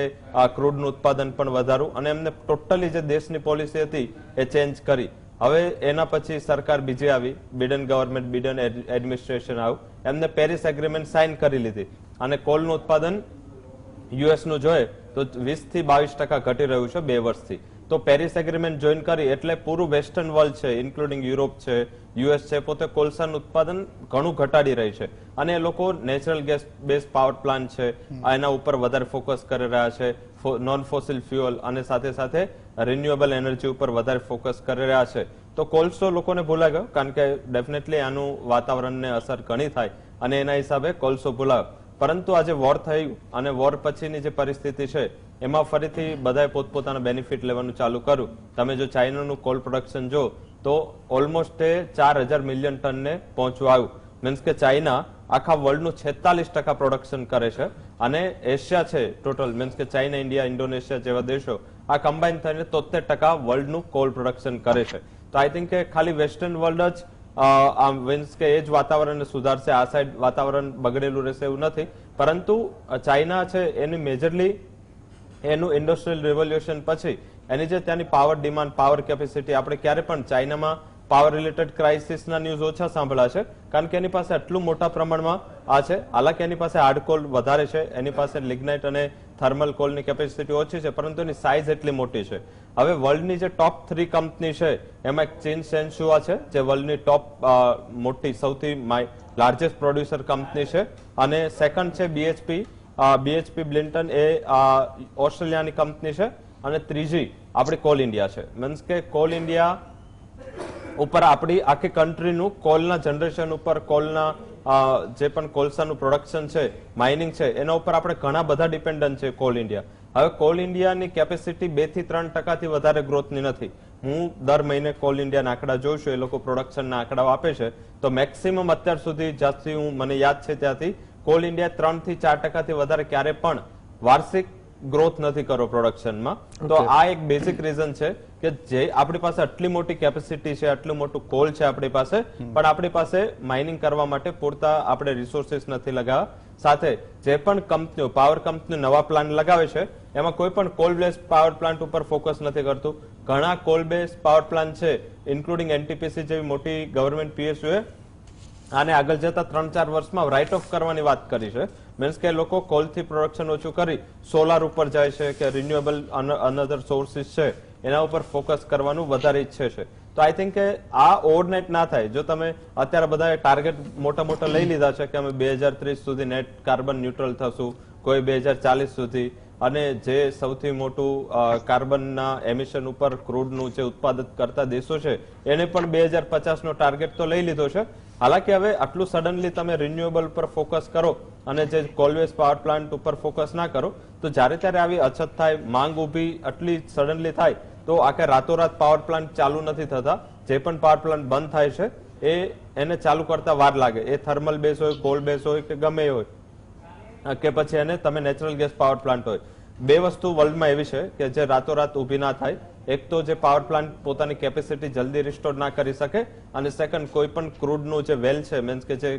ક્રૂડનું ઉત્પાદન પણ વધારું, અને એમને ટોટલી જે દેશની પોલિસી હતી એ ચેન્જ કરી. હવે એના પછી સરકાર બીજી આવી, બિડન ગવર્મેન્ટ, બિડન એડમિનિસ્ટ્રેશન આવ્યું, એમને પેરિસ એગ્રીમેન્ટ સાઇન કરી લીધી અને કોલનું ઉત્પાદન યુએસનું જોઈએ તો 20 થી 22% ઘટી રહ્યું છે 2 વર્ષથી. તો પેરિસ એગ્રીમેન્ટ જોઈન કરી એટલે પૂરું વેસ્ટર્ન વર્લ્ડ છે, ઇન્ક્લુડિંગ યુરોપ છે, યુએસ છે, પોતે કોલસાનું ઉત્પાદન ઘણું ઘટાડી રહી છે. અને એ લોકો natural gas base power plant છે એના ઉપર વધારે ફોકસ કરી રહ્યા છે, નોન ફોસિલ ફ્યુઅલ અને સાથે સાથે રિન્યુએબલ એનર્જી ઉપર વધારે ફોકસ કરી રહ્યા છે. તો કોલસો લોકોને ભૂલાઈ ગયો કારણ કે ડેફિનેટલી આનું વાતાવરણને અસર ઘણી થાય અને એના હિસાબે કોલસો ભૂલાયો. પરંતુ આજે વોર થયું અને વોર પછીની જે પરિસ્થિતિ છે એમાં ફરીથી બધાએ પોતપોતાના બેનિફિટ લેવાનું ચાલુ કર્યું. તમે જો ચાઇનાનું કોલ પ્રોડક્શન જો તો ઓલમોસ્ટ 4,000 મિલિયન ટનને પહોંચવું આવ્યું. મીન્સ કે ચાઇના આખા વર્લ્ડનું 46% પ્રોડક્શન કરે છે અને એશિયા છે ટોટલ મીન્સ કે ચાઇના, ઇન્ડિયા, ઇન્ડોનેશિયા જેવા દેશો આ કમ્બાઈન થઈને 73% વર્લ્ડનું કોલ પ્રોડક્શન કરે છે. તો આઈ થિંક કે ખાલી વેસ્ટર્ન વર્લ્ડ જ મીન્સ કે એ જ વાતાવરણને સુધારશે, આ સાઈડ વાતાવરણ બગડેલું રહેશે એવું નથી. પરંતુ ચાઇના છે એની મેજરલી એનું ઇન્ડસ્ટ્રીયલ રિવોલ્યુશન પછી એની જે ત્યાંની પાવર ડિમાન્ડ, પાવર કેપેસિટી, આપણે ક્યારે પણ ચાઇનામાં પાવર રિલેટેડ ક્રાઇસિસના ન્યૂઝ ઓછા સાંભળ્યા છે કારણ કે એની પાસે આટલું મોટા પ્રમાણમાં આ છે. હાલાકી એની પાસે હાર્ડ કોલ વધારે છે, એની પાસે લિગ્નાઇટ અને થર્મલ કોલની કેપેસિટી ઓછી છે, પરંતુ એની સાઇઝ એટલી મોટી છે. હવે વર્લ્ડની જે ટોપ 3 કંપની છે એમાં એક ચીન સેન્શુઆ છે જે વર્લ્ડની ટોપ મોટી સૌથી લાર્જેસ્ટ પ્રોડ્યુસર કંપની છે, અને સેકન્ડ છે BHP બ્લિન્ટન, એ ઓસ્ટ્રેલિયાની કંપની છે, અને ત્રીજી આપણી કોલ ઇન્ડિયા છે. મીન્સ કે કોલ ઇન્ડિયા ઉપર આપણી આખી કન્ટ્રીનું કોલના જનરેશન ઉપર, કોલના જે પણ કોલસાનું પ્રોડક્શન છે, માઇનિંગ છે, એના ઉપર આપણે ઘણા બધા ડિપેન્ડન્ટ છે કોલ ઇન્ડિયા. હવે કોલ ઇન્ડિયાની કેપેસિટી 2 થી 3% વધારે ગ્રોથની નથી. હું દર મહિને કોલ ઇન્ડિયાના આંકડા જોઉં છું, એ લોકો પ્રોડક્શનના આંકડાઓ આપે છે. તો મેક્સિમમ અત્યાર સુધી જ્યાંથી મને યાદ છે ત્યાંથી કોલ ઇન્ડિયા 3 થી 4% થી વધારે ક્યારે પણ વાર્ષિક ગ્રોથ નથી કરો પ્રોડક્શનમાં. તો આ એક બેઝિક રીઝન છે કે જે આપણી પાસે આટલી મોટી કેપેસિટી છે, આટલું મોટું કોલ છે આપણી પાસે, પણ આપણી પાસે માઇનિંગ કરવા માટે પૂરતા આપણે રિસોર્સિસ નથી લગાવ્યા. સાથે જે પણ કંપનીઓ, પાવર કંપનીઓ નવા પ્લાન્ટ લગાવે છે એમાં કોઈ પણ કોલ બેઝ પાવર પ્લાન્ટ ઉપર ફોકસ નથી કરતું. ઘણા કોલ બેઝ પાવર પ્લાન્ટ છે ઇન્ક્લુડિંગ એનટીપીસી જેવી મોટી ગવર્મેન્ટ પીએસયુએ આને આગળ જતા 3-4 વર્ષમાં રાઇટ ઓફ કરવાની વાત કરી છે. મીન્સ કે લોકો કોલથી પ્રોડક્શન ઓછું કરી સોલાર ઉપર જાય છે કે રિન્યુએબલ અનધર સોર્સિસ છે એના ઉપર ફોકસ કરવાનું વધારે ઈચ્છે છે. તો આઈ થિંક કે આ ઓવરનાઇટ ના થાય. જો તમે અત્યારે બધા ટાર્ગેટ મોટા લઈ લીધા છે કે અમે 2030 સુધી નેટ કાર્બન ન્યુટ્રલ થશું, કોઈ 2040 સુધી, અને જે સૌથી મોટું કાર્બનના એમિશન ઉપર ક્રૂડનું જે ઉત્પાદન કરતા દેશો છે એને પણ 2050 નો ટાર્ગેટ તો લઈ લીધો છે. હાલાકી હવે આટલું સડનલી તમે રિન્યુએબલ પર ફોકસ કરો અને જે કોલ બેઝ પાવર પ્લાન્ટ ઉપર ફોકસ ના કરો તો જ્યારે ત્યારે આવી અછત થાય, માંગ ઊભી આટલી સડનલી થાય તો આખે રાતોરાત પાવર પ્લાન્ટ ચાલુ નથી થતા. જે પણ પાવર પ્લાન્ટ બંધ થાય છે એને ચાલુ કરતા વાર લાગે. એ થર્મલ બેઝ હોય, કોલ બેઝ હોય કે ગમે એ હોય કે પછી એને તમે નેચરલ ગેસ પાવર પ્લાન્ટ હોય. બે વસ્તુ વર્લ્ડમાં એવી છે કે જે રાતોરાત ઊભી ના થાય. એક તો જે પાવર પ્લાન્ટ પોતાની કેપેસિટી જલ્દી રિસ્ટોર ના કરી શકે, અને સેકન્ડ કોઈ પણ ક્રૂડનું જે વેલ છે, મીન્સ કે જે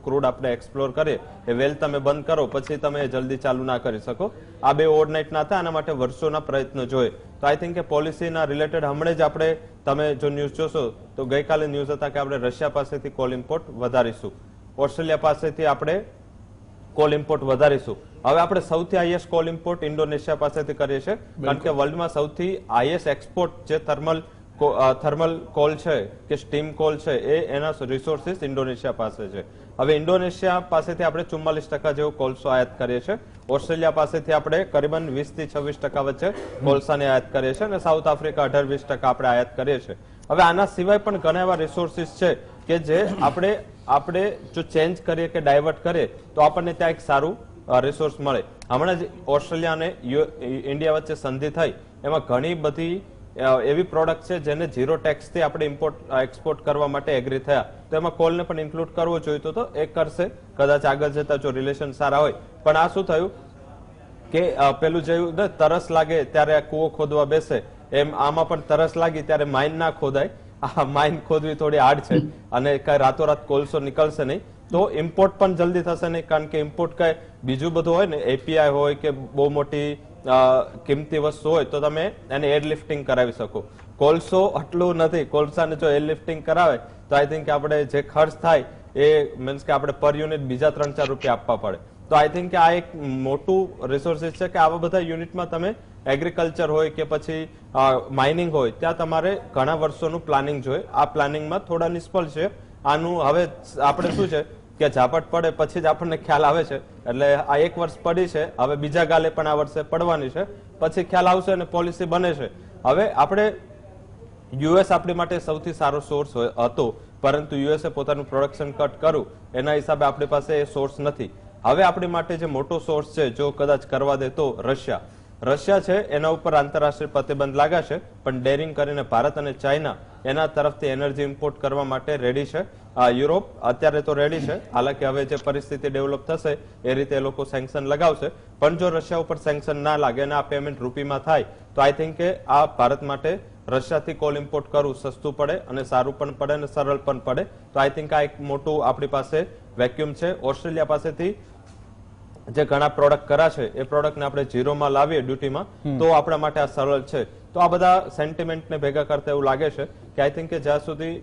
ક્રૂડ આપણે એક્સપ્લોર કરીએ એ વેલ તમે બંધ કરો પછી તમે જલ્દી ચાલુ ના કરી શકો. આ બે ઓવરનાઇટ ના થાય, આના માટે વર્ષોના પ્રયત્નો જોઈએ. તો આઈ થિંક કે પોલિસીના રિલેટેડ હમણાં જ આપણે, તમે જો ન્યૂઝ જોશો તો ગઈકાલે ન્યૂઝ હતા કે આપણે રશિયા પાસેથી કોલ ઇમ્પોર્ટ વધારીશું, ઓસ્ટ્રેલિયા પાસેથી આપણે કોલ ઇમ્પોર્ટ વધારીશું. હવે આપણે સૌથી હાઈએસ્ટ કોલ ઇમ્પોર્ટ ઇન્ડોનેશિયા પાસેથી કરીએ છીએ, કારણ કે વર્લ્ડમાં સૌથી હાઈએસ્ટ એક્સપોર્ટ જે થર્મલ કોલ છે કે સ્ટીમ કોલ છે એના રિસોર્સિસ ઇન્ડોનેશિયા પાસે છે. હવે ઇન્ડોનેશિયા પાસેથી આપણે 44% જેવો કોલસો આયાત કરીએ છીએ. ઓસ્ટ્રેલિયા પાસેથી આપણે કરીબન 20 થી 26% વચ્ચે કોલસાની આયાત કરીએ છીએ, અને સાઉથ આફ્રિકા 18-20% આપણે આયાત કરીએ છીએ. હવે આના સિવાય પણ ઘણા એવા રિસોર્સિસ છે કે જે આપણે જો ચેન્જ કરીએ કે ડાયવર્ટ કરીએ તો આપણને ત્યાં એક સારું રિસોર્સ મળે. હમણાં જ ઓસ્ટ્રેલિયા અને ઇન્ડિયા વચ્ચે સંધિ થઈ, એમાં ઘણી બધી એવી પ્રોડક્ટ છે જેને ઝીરો ટેક્સથી આપણે ઇમ્પોર્ટ એક્સપોર્ટ કરવા માટે એગ્રી થયા. તો એમાં કોલને પણ ઇન્ક્લુડ કરવો જોઈતો તો એ કરશે કદાચ આગળ જતા જો રિલેશન સારા હોય. પણ આ શું થયું કે પેલું જેવું ને તરસ લાગે ત્યારે આ કૂવો ખોદવા બેસે, એમ આમાં પણ તરસ લાગી ત્યારે માઇન ના ખોદાય. આ માઇન ખોદવી થોડી હાર્ડ છે અને કઈ રાતોરાત કોલસો નીકળશે નહીં. તો ઇમ્પોર્ટ પણ જલ્દી થશે નહીં, કારણ કે ઇમ્પોર્ટ કઈ બીજું બધું હોય ને, એપીઆઈ હોય કે બહુ મોટી કિંમતી વસ્તુ હોય તો તમે એને એર લિફ્ટિંગ કરાવી શકો. કોલસો આટલું નથી. કોલસાને જો એર લિફ્ટિંગ કરાવે તો આઈ થિંક આપણે જે ખર્ચ થાય એ મીન્સ કે આપણે પર યુનિટ બીજા 3-4 રૂપિયા આપવા પડે. તો આઈ થિંક કે આ એક મોટું રિસોર્સિસ છે કે આવા બધા યુનિટમાં તમે એગ્રીકલ્ચર હોય કે પછી માઇનિંગ હોય ત્યાં તમારે ઘણા વર્ષોનું પ્લાનિંગ જોઈએ. આ પ્લાનિંગમાં થોડા નિષ્ફળ છે. આનું હવે આપણે શું છે કે ઝાપટ પડે પછી જ આપણને ખ્યાલ આવે છે. એટલે આ એક વર્ષ પડી છે, હવે બીજા ગાલે પણ આ વર્ષે પડવાની છે, પછી ખ્યાલ આવશે અને પોલિસી બને છે. હવે આપણે યુએસ આપણી માટે સૌથી સારો સોર્સ હતો, પરંતુ યુએસએ પોતાનું પ્રોડક્શન કટ કર્યું, એના હિસાબે આપણી પાસે એ સોર્સ નથી. હવે આપણી માટે જે મોટો સોર્સ છે જો કદાચ કરવા દે તો રશિયા છે, એના ઉપર આંતરરાષ્ટ્રીય પ્રતિબંધ લાગ્યા છે, પણ ડેરિંગ કરીને ભારત અને ચાઇના એના તરફથી એનર્જી ઇમ્પોર્ટ કરવા માટે રેડી છે. યુરોપ અત્યારે તો રેડી છે, હાલાકી હવે જે પરિસ્થિતિ ડેવલપ થશે એ રીતે એ લોકો સેન્કશન લગાવશે. પણ જો રશિયા ઉપર સેન્કશન ના લાગે અને આ પેમેન્ટ રૂપીમાં થાય તો આઈ થિંક કે આ ભારત માટે રશિયાથી કોલ ઇમ્પોર્ટ કરવું સસ્તું પડે અને સારું પણ પડે અને સરળ પણ પડે. તો આઈ થિંક આ એક મોટું આપણી પાસે વેક્યુમ છે. ઓસ્ટ્રેલિયા પાસેથી જે ઘણા પ્રોડક્ટ કર્યા છે એ પ્રોડક્ટને આપણે ઝીરોમાં લાવીએ ડ્યુટીમાં તો આપણા માટે આ સરળ છે. તો આ બધા સેન્ટિમેન્ટને ભેગા કરતા એવું લાગે છે કે આઈ થિંક કે જ્યાં સુધી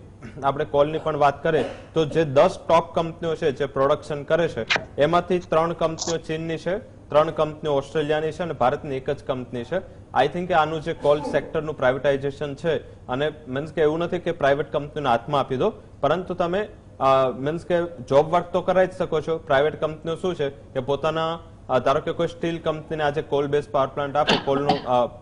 આપણે કોલની પણ વાત કરીએ તો જે 10 ટોપ કંપનીઓ છે જે પ્રોડક્શન કરે છે એમાંથી 3 કંપનીઓ ચીનની છે, 3 કંપનીઓ ઓસ્ટ્રેલિયાની છે અને ભારતની એક જ કંપની છે. આઈ થિંક કે આનું જે કોલ સેક્ટરનું પ્રાઇવેટાઇઝેશન છે, અને મીન્સ કે એવું નથી કે પ્રાઇવેટ કંપનીઓના હાથમાં આપી દો, પરંતુ તમે મીન્સ કે જોબ વર્ક તો કરાવી જ શકો છો. પ્રાઇવેટ કંપનીઓ શું છે કે પોતાના ધારો કે કોઈ સ્ટીલ કંપનીને આજે કોલ બેઝ પાવર પ્લાન્ટ આપે,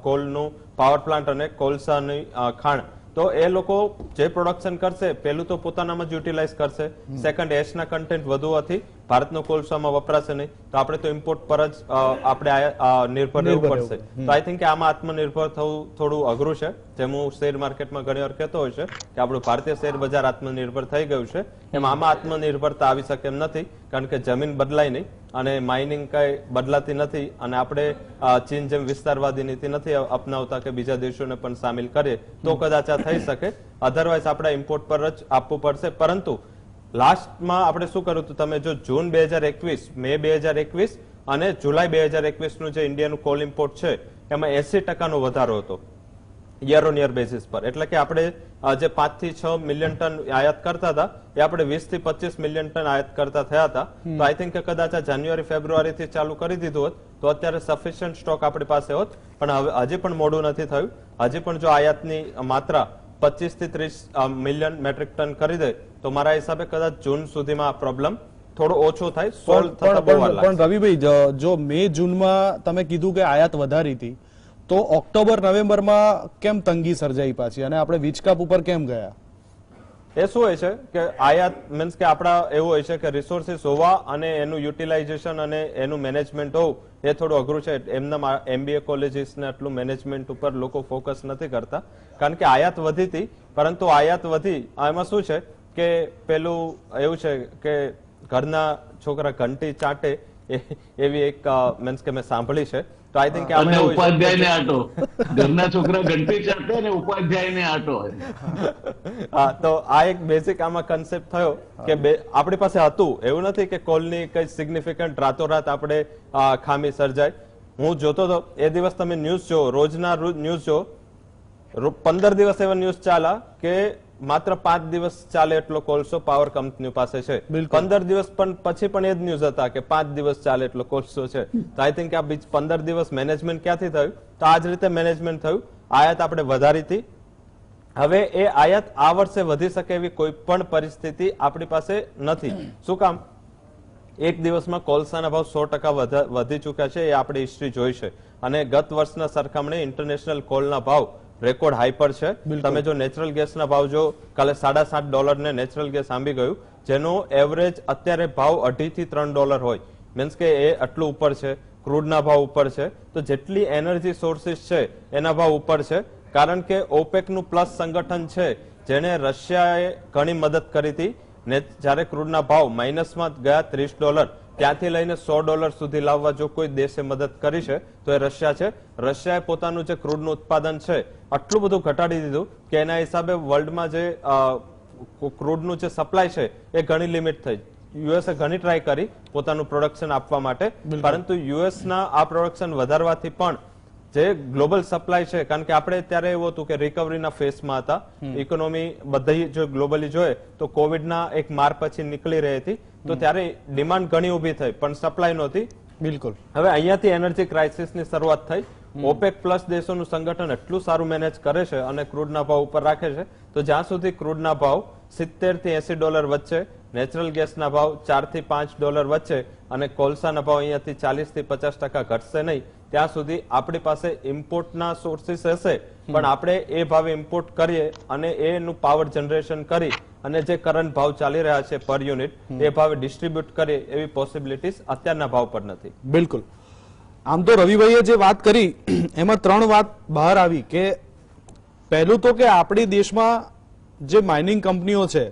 કોલનું પાવર પ્લાન્ટ અને કોલસાની ખાણ, તો એ લોકો જે પ્રોડક્શન કરશે પેલું તો પોતાનામાં જ યુટિલાઇઝ કરશે, સેકન્ડ એશના કન્ટેન્ટ વધુ હતી, ભારતનો કોલસામાં વપરાશે નહીં, તો આપણે તો ઇમ્પોર્ટ પર જ આપણે નિર્ભર રહેવું પડશે. તો આઈ થિંક કે આમાં આત્મનિર્ભર થવું થોડું અઘરું છે. જેમ હું શેર માર્કેટમાં ઘણી વાર કહેતો હોય છે કે આપણું ભારતીય શેર બજાર આત્મનિર્ભર થઈ ગયું છે, એમ આમાં આત્મનિર્ભરતા આવી શકે એમ નથી, કારણ કે જમીન બદલાય નહીં અને માઇનિંગ કઈ બદલાતી નથી, અને આપણે ચીન જેમ વિસ્તારવાદી નીતિ નથી અપનાવતા કે બીજા દેશોને પણ સામેલ કરીએ તો કદાચ આ થઈ શકે. અધરવાઇઝ આપણે ઇમ્પોર્ટ પર જ આપવું પડશે. પરંતુ લાસ્ટમાં આપણે શું કર્યું હતું, તમે જો જૂન 2021, મે 2021 અને જુલાઈ 2021 નું જે ઇન્ડિયાનું કોલ ઇમ્પોર્ટ છે એમાં 80% વધારો હતો યર ઓન યર બેસિસ પર. એટલે કે આપણે જે 5 થી 6 મિલિયન ટન આયાત કરતા હતા એ આપણે 20 થી 25 મિલિયન ટન આયાત કરતા થયા હતા. તો આઈ થિંક કે કદાચ આ જાન્યુઆરી ફેબ્રુઆરી થી ચાલુ કરી દીધું હોત તો અત્યારે સફિશિયન્ટ સ્ટોક આપણી પાસે હોત, પણ હવે હજી પણ મોડું નથી થયું. હજી પણ જો આયાતની માત્રા 25 થી 30 મિલિયન મેટ્રિક ટન કરી દે તો મારા હિસાબે કદાચ જૂન સુધીમાં આ પ્રોબ્લેમ થોડો ઓછો થાય, સોલ્વ થતા બહુ વાર લાગશે. પણ રવિભાઈ, જો મે જૂનમાં તમે કીધું કે આયાત વધારી હતી, તો ઓક્ટોબર નવેમ્બરમાં કેમ તંગી સર્જાઈ પાછી અને આપણે વીજ કાપ ઉપર કેમ ગયા? એ શું હોય છે કે આયાત મીન્સ કે આપણા એવું હોય છે કે રિસોર્સિસ હોવા અને એનું યુટિલાઇઝેશન અને એનું મેનેજમેન્ટ હોવું એ થોડું અઘરું છે. એમના MBA કોલેજીસ ને આટલું મેનેજમેન્ટ ઉપર લોકો ફોકસ નથી કરતા, કારણ કે આયાત વધી હતી, પરંતુ આયાત વધી એમાં શું છે કે પેલું એવું છે કે ઘરના છોકરા ઘંટી ચાટે એવી એક મીન્સ કે મેં સાંભળી છે. તો આઈ થિંક અને ઉપાધ્યાયને આટો, ઘરના છોકરા ઘંટી ચાટે ને ઉપાધ્યાયને આટો. હા, તો આ એક બેઝિક આમાં કન્સેપ્ટ થયો કે આપણી પાસે હતું, એવું નથી કે કોલની કઈ સિગ્નિફિકન્ટ રાતોરાત આપણે ખામી સર્જાય. હું જોતો હતો એ દિવસ, તમે ન્યૂઝ જો, રોજના ન્યૂઝ જો, 15 દિવસ એવા ન્યૂઝ ચાલા કે માત્ર 5 દિવસ ચાલે એટલો કોલસો પાવર કંપની પાસે છે. 15 દિવસ પછી પણ એ જ ન્યૂઝ હતા કે 5 દિવસ ચાલે એટલો કોલસો છે. તો આઈ થિંક આ 15 દિવસ મેનેજમેન્ટ ક્યાંથી થયું? તો આ જ રીતે મેનેજમેન્ટ થયું. આયાત આપણે વધારી હતી. હવે એ આયાત આ વર્ષે વધી શકે એવી કોઈ પણ પરિસ્થિતિ આપણી પાસે નથી. શું કામ? એક દિવસમાં કોલસાના ભાવ 100% વધી ચુક્યા છે, એ આપણે હિસ્ટ્રી જોઈ છે. અને ગત વર્ષના સરખામણી ઇન્ટરનેશનલ કોલના ભાવ રેકોર્ડ હાઈ પર છે. તમે જો નેચરલ ગેસના ભાવ જો, કાલે $7.5 ને નેચરલ ગેસ આંબી ગયું, જેનો એવરેજ અત્યારે ભાવ $2.5 થી $3 હોય. મીન્સ કે એ આટલું ઉપર છે. ક્રૂડના ભાવ ઉપર છે. તો જેટલી એનર્જી સોર્સિસ છે એના ભાવ ઉપર છે, કારણ કે ઓપેક નું પ્લસ સંગઠન છે, જેને રશિયાએ ઘણી મદદ કરી હતી. ને જ્યારે ક્રૂડના ભાવ માઇનસમાં ગયા $30, ત્યાંથી લઈને $100 સુધી લાવવા જો કોઈ દેશે મદદ કરી છે તો એ રશિયા છે. રશિયાએ પોતાનું જે ક્રૂડનું ઉત્પાદન છે આટલું બધું ઘટાડી દીધું કે એના હિસાબે વર્લ્ડમાં જે ક્રૂડનું જે સપ્લાય છે એ ઘણી લિમિટ થઈ. યુએસએ ઘણી ટ્રાય કરી પોતાનું પ્રોડક્શન આપવા માટે, પરંતુ યુએસના આ પ્રોડક્શન વધારવાથી પણ જે ગ્લોબલ સપ્લાય છે, કારણ કે આપણે ત્યારે એવું હતું કે રિકવરીના ફેઝમાં હતા, ઇકોનોમી બધી જો ગ્લોબલી જોઈએ તો કોવિડના એક માર પછી નીકળી રહી હતી, તો ત્યારે ડિમાન્ડ ઘણી ઉભી થઈ પણ સપ્લાય નહોતી. બિલકુલ. હવે અહીંયાથી એનર્જી ક્રાઇસિસની શરૂઆત થઈ. ઓપેક પ્લસ દેશોનું સંગઠન એટલું સારું મેનેજ કરે છે અને ક્રૂડના ભાવ ઉપર રાખે છે, તો જ્યાં સુધી ક્રૂડના ભાવ $70 થી $80 વચ્ચે, નેચરલ ગેસના ભાવ $4 થી $5 વચ્ચે અને કોલસાના ભાવ અહીંયાથી 40 થી 50% ઘટશે નહીં, ત્યાં સુધી આપણી પાસે ઇમ્પોર્ટના સોર્સિસ હશે, પણ આપણે એ ભાવે ઇમ્પોર્ટ કરીએ અને એનું પાવર જનરેશન કરી અને જે કરંટ ભાવ ચાલી રહ્યા છે પર યુનિટ એ ભાવે ડિસ્ટ્રીબ્યુટ કરીએ એવી પોસિબિલિટીઝ અત્યારના ભાવ પર નથી. બિલકુલ. આમ તો રવિભાઈએ જે વાત કરી એમાં 3 વાત બહાર આવી કે પહેલું તો કે આપણી દેશમાં જે માઇનિંગ કંપનીઓ છે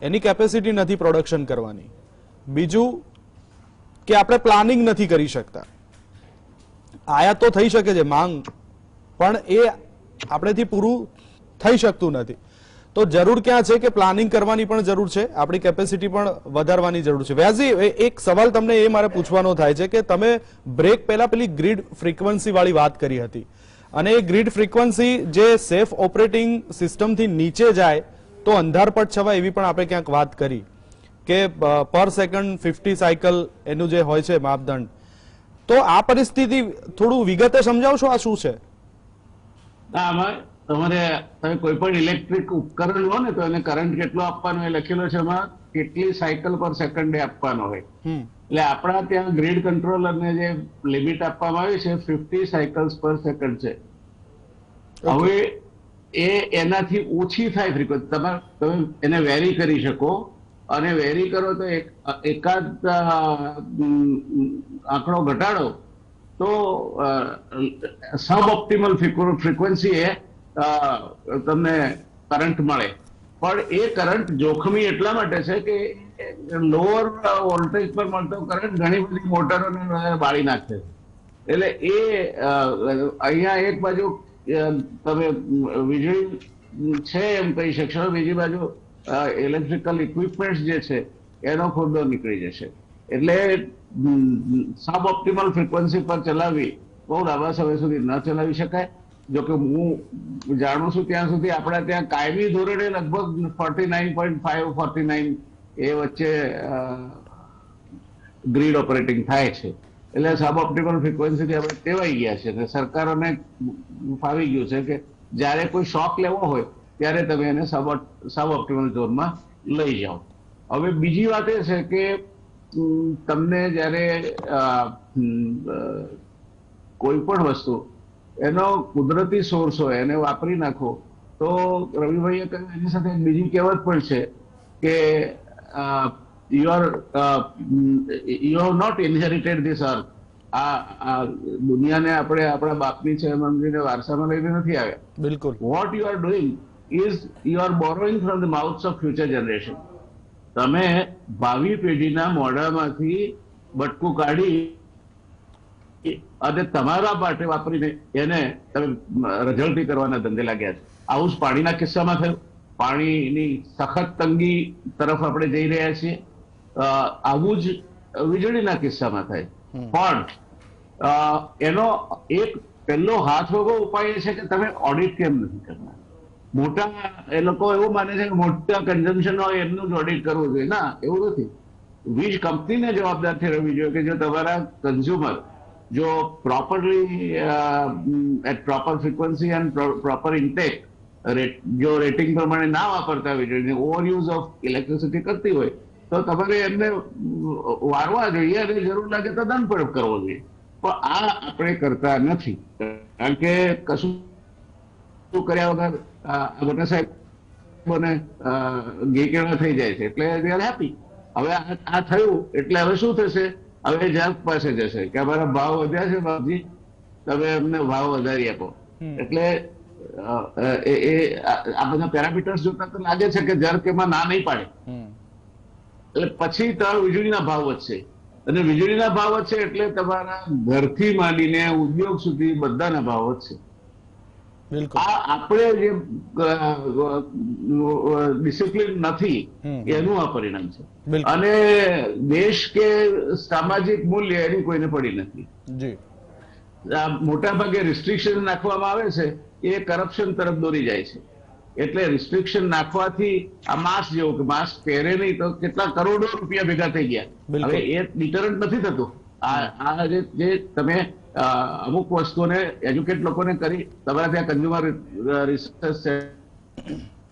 એની કેપેસિટી નથી પ્રોડક્શન કરવાની. બીજું કે આપણે પ્લાનિંગ નથી કરી શકતા. આયાત તો થઈ શકે છે માંગ, પણ એ આપણેથી પૂરું થઈ શકતું નથી. તો જરૂર ક્યાં છે કે પ્લાનિંગ કરવાની પણ જરૂર છે, આપણી કેપેસિટી પણ વધારવાની જરૂર છે. વ્યાસજી, એક સવાલ તમને એ મારે પૂછવાનો થાય છે કે તમે બ્રેક પહેલા પેલી ગ્રીડ ફ્રીક્વન્સી વાળી વાત કરી હતી, અને એ ગ્રીડ ફ્રીક્વન્સી જે સેફ ઓપરેટિંગ સિસ્ટમથી નીચે જાય તો અંધારપટ છવાય એવી પણ આપણે ક્યાંક વાત કરી કે પર સેકન્ડ 50 સાયકલ એનું જે હોય છે માપદંડ. તો આ પરિસ્થિતિ થોડું વિગતે સમજાવશો, આ શું છે? આમાં તમારે તમે કોઈ પણ ઇલેક્ટ્રિક ઉપકરણ લો ને તો એને કરંટ કેટલો આપવાનો એ લખેલો છે, એમાં કેટલી સાયકલ પર સેકન્ડે આપવાનો હોય. એટલે આપણા ત્યાં ગ્રીડ કંટ્રોલરને જે લિમિટ આપવામાં આવી છે 50 સાયકલ્સ પર સેકન્ડ છે. હવે એ એનાથી ઓછી થાય ફ્રીક્વન્સી, તમે એને વેરી કરી શકો, અને વેરી કરો તો એકાદ આંકડો ઘટાડો તો સબ ઓપ્ટિમલ ફ્રીક્વન્સી એ તમને કરંટ મળે. પણ એ કરંટ જોખમી એટલા માટે છે કે લોઅર વોલ્ટેજ પર મળતો કરંટ ઘણી બધી મોટરોને બાળી નાખે. એટલે એ અહીંયા એક બાજુ તમે વીજળી છે એમ કહી શકશો, બીજી બાજુ ઇલેક્ટ્રિકલ ઇક્વિપમેન્ટ જે છે એનો ખુરદો નીકળી જશે. એટલે સબ ઓપ્ટિમલ ફ્રીક્વન્સી પર ચલાવવી બહુ લાંબા સમય સુધી ન ચલાવી શકાય. જોકે હું જાણું છું ત્યાં સુધી આપણા ત્યાં કાયમી ધોરણે લગભગ 49.5 49 એ વચ્ચે ગ્રીડ ઓપરેટિંગ થાય છે. એટલે સબ ઓપ્ટિમલ ફ્રીક્વન્સીથી આપણે ટેવાઈ ગયા છે અને સરકારોને ફાવી ગયું છે કે જ્યારે કોઈ શોક લેવો હોય ત્યારે તમે એને સબ ઓપ્ટિમલ ઝોનમાં લઈ જાઓ. હવે બીજી વાત એ છે કે તમને જ્યારે કોઈ પણ વસ્તુ એનો કુદરતી સોર્સ હોય એને વાપરી નાખો તો રવિભાઈએ કહ્યું એની સાથે એક બીજી કહેવત પણ છે કે you have not inherited this earth. આ દુનિયાને આપણે આપણા બાપની છે એમ સમજીને વારસામાં લઈને નથી આવ્યા. બિલકુલ. What you are doing is you are borrowing from the mouths of future generation. તમે ભાવિ પેઢીના મોઢામાંથી બટકું કાઢી અને તમારા માટે વાપરીને એને તમે રઝળતી કરવાના ધંધે લાગ્યા છે. આવું જ પાણીના કિસ્સામાં થયું. પાણીની સખત તંગી તરફ આપણે જઈ રહ્યા છીએ. આવું જ વીજળીના કિસ્સામાં થાય. પણ એનો એક પહેલો હાથ વગો ઉપાય એ છે કે તમે ઓડિટ કેમ નથી કરતા. મોટા એ લોકો એવું માને છે કે મોટા કન્ઝમ્પશન હોય એમનું જ ઓડિટ કરવું જોઈએ. ના, એવું નથી. વીજ કંપનીને જવાબદાર ઠેરવવી જોઈએ કે જો તમારા કન્ઝ્યુમર જો properly at proper frequency and proper intake જો રેટિંગ પ્રમાણે ના વાપરતા વીજળીને ઓવરયુઝ ઓફ ઇલેક્ટ્રિસિટી કરતી હોય તો તમારે એમને વારવા જોઈએ અને જરૂર લાગે તો દંડ પણ કરવો જોઈએ. પણ આ આપણે કરતા નથી. કારણ કે કશું કર્યા વગર મોટા સાહેબોને ઘી કેળા થઈ જાય છે એટલે દે આર હેપી. હવે આ થયું એટલે હવે શું થશે? હવે જજ પાસે જશે કે અમારા ભાવ વધ્યા છે બાપજી, તમે અમને ભાવ વધારી આપો. એટલે આ બધા પેરામીટર્સ જોતા તો લાગે છે કે જર કે એમાં ના નહીં પાડે. એટલે પછી તો વીજળીના ભાવ વધશે અને વીજળીના ભાવ વધશે એટલે તમારા ઘરથી માંડીને ઉદ્યોગ સુધી બધાના ભાવ વધશે. આ આપણે જે ડિસિપ્લિન નથી એનું આ પરિણામ છે. અને દેશ કે સામાજિક મૂલ્ય એની કોઈને પડી નથી. મોટા ભાગે રિસ્ટ્રિક્શન નાખવામાં આવે છે એ કરપ્શન તરફ દોરી જાય છે. એટલે રિસ્ટ્રિક્શન નાખવાથી આ માસ્ક જેવું કે માસ્ક પહેરે નહીં તો કેટલા કરોડો રૂપિયા ભેગા થઈ ગયા. હવે એ ડિટરન્ટ નથી થતું. આ જે તમે અમુક વસ્તુઓને એજ્યુકેટ લોકોને કરી તમારા ત્યાં કન્ઝ્યુમર રિસર્ચ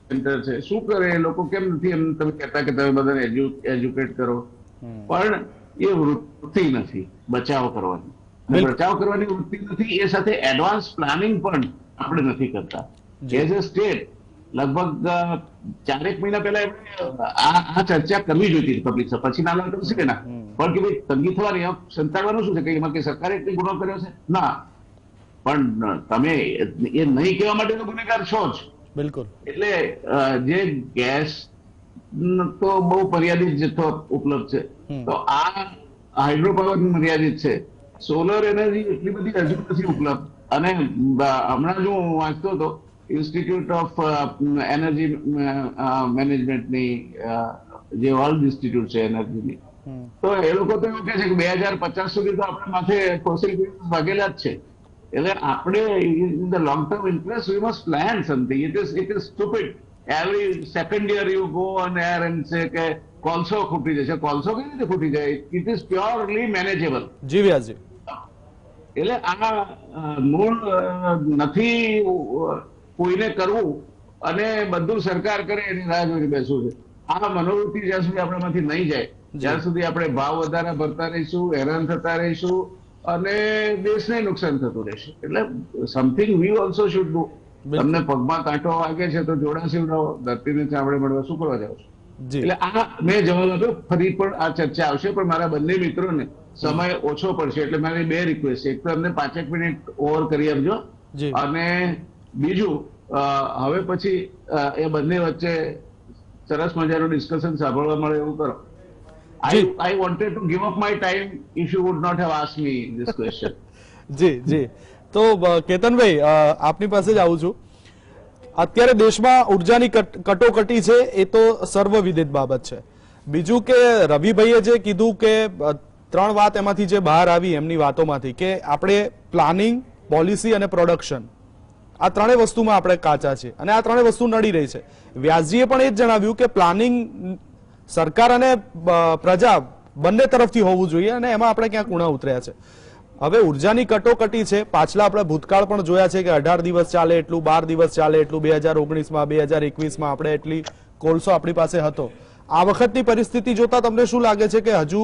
સેન્ટર છે, શું કરે એ લોકો? કેમ નથી એમ તમે કહેતા કે તમે બધાને એજ્યુકેટ કરો? પણ એ વૃત્તિ નથી બચાવ કરવાની. બચાવ કરવાની વૃત્તિ નથી. એ સાથે એડવાન્સ પ્લાનિંગ પણ આપણે નથી કરતા. એઝ એ સ્ટેટ લગભગ 4 મહિના પહેલા આ ચર્ચા કરવી જોઈતી પબ્લિક પછી ના કરશે કે ના. પણ કે ભાઈ તંગી થવાની સંતાડવાનું શું છે કે એમાં કે સરકારે એટલી ગુનો કર્યો છે? ના, પણ તમે એ નહીં કહેવા માટેનો ગુનેગાર છો જ. બિલકુલ. એટલે જે ગેસ તો બહુ મર્યાદિત જથ્થો ઉપલબ્ધ છે, તો આ હાઇડ્રો પાવર મર્યાદિત છે. સોલર એનર્જી એટલી બધી હજુ નથી ઉપલબ્ધ. અને હમણાં જો હું વાંચતો હતો ઇન્સ્ટિટ્યૂટ ઓફ એનર્જી મેનેજમેન્ટની જે વર્લ્ડ ઇન્સ્ટિટ્યૂટ છે એનર્જીની, તો એ લોકો તો એવું કહે છે કે 2050 સુધી તો આપણે માથે ફોસિલ ફ્યુઅલ્સ ભાગેલા જ છે. એટલે આપણે in the long term interest we must plan something. It is stupid. Every second year U go on air and say કે કોલસો ખૂટી જશે. કોલસો કેવી રીતે ખૂટી જાય? It is purely manageable. જી વ્યાસજી. એટલે આ મૂળ નથી કોઈને કરવું અને બધું સરકાર કરે એની રાહ જોઈને બેસવું છે. આ મનોવૃત્તિ જ્યાં સુધી આપણામાંથી નહીં જાય ત્યાં સુધી આપણે ભાવ વધારા ભરતા રહીશું, હેરાન થતા રહીશું અને દેશને નુકસાન થતું રહેશે. એટલે something we also should do. તમને પગમાં કાંટો વાગે છે તો જોડા સીવડાવો, ધરતીને ચામડે મળવા શું કરવા જાવ છો? એટલે આ મેં જવાબ આપ્યો. ફરી પણ આ ચર્ચા આવશે, પણ મારા બંને મિત્રોને સમય ઓછો પડશે એટલે મારી 2 રિક્વેસ્ટ છે. એક તો અમને 5 મિનિટ ઓવર કરી આપજો અને બીજું હવે પછી એ બંને વચ્ચે સરસ મજાનું ડિસ્કશન સાંભળવા મળે એવું કરો. I wanted to give up my time if you would not have asked me this question. જી જી. તો કેતનભાઈ આપની પાસે જ આવું છું. અત્યારે દેશમાં ઉર્જાની કટોકટી છે એ તો સર્વવિદિત બાબત છે. બીજું કે રવિભાઈએ જે કીધું કે 3 વાત એમાંથી જે બહાર આવી એમની વાતોમાંથી કે આપણે પ્લાનિંગ, પોલિસી અને પ્રોડક્શન આ 3 વસ્તુમાં આપણે કાચા છે અને આ 3 વસ્તુ નડી રહી છે. વ્યાસજીએ પણ એ જ જણાવ્યું કે પ્લાનિંગ સરકાર અને પ્રજા બંને તરફથી હોવું જોઈએ અને એમાં આપણે ક્યાંક ઉણા ઉતર્યા છે. હવે ઉર્જાની કટોકટી છે. પાછલા આપણે ભૂતકાળ પણ જોયા છે કે 18 દિવસ ચાલે એટલું, 12 દિવસ ચાલે એટલું. 2019માં 2021માં આપણે એટલી કોલસો આપણી પાસે હતો. આ વખતની પરિસ્થિતિ જોતા તમને શું લાગે છે કે હજુ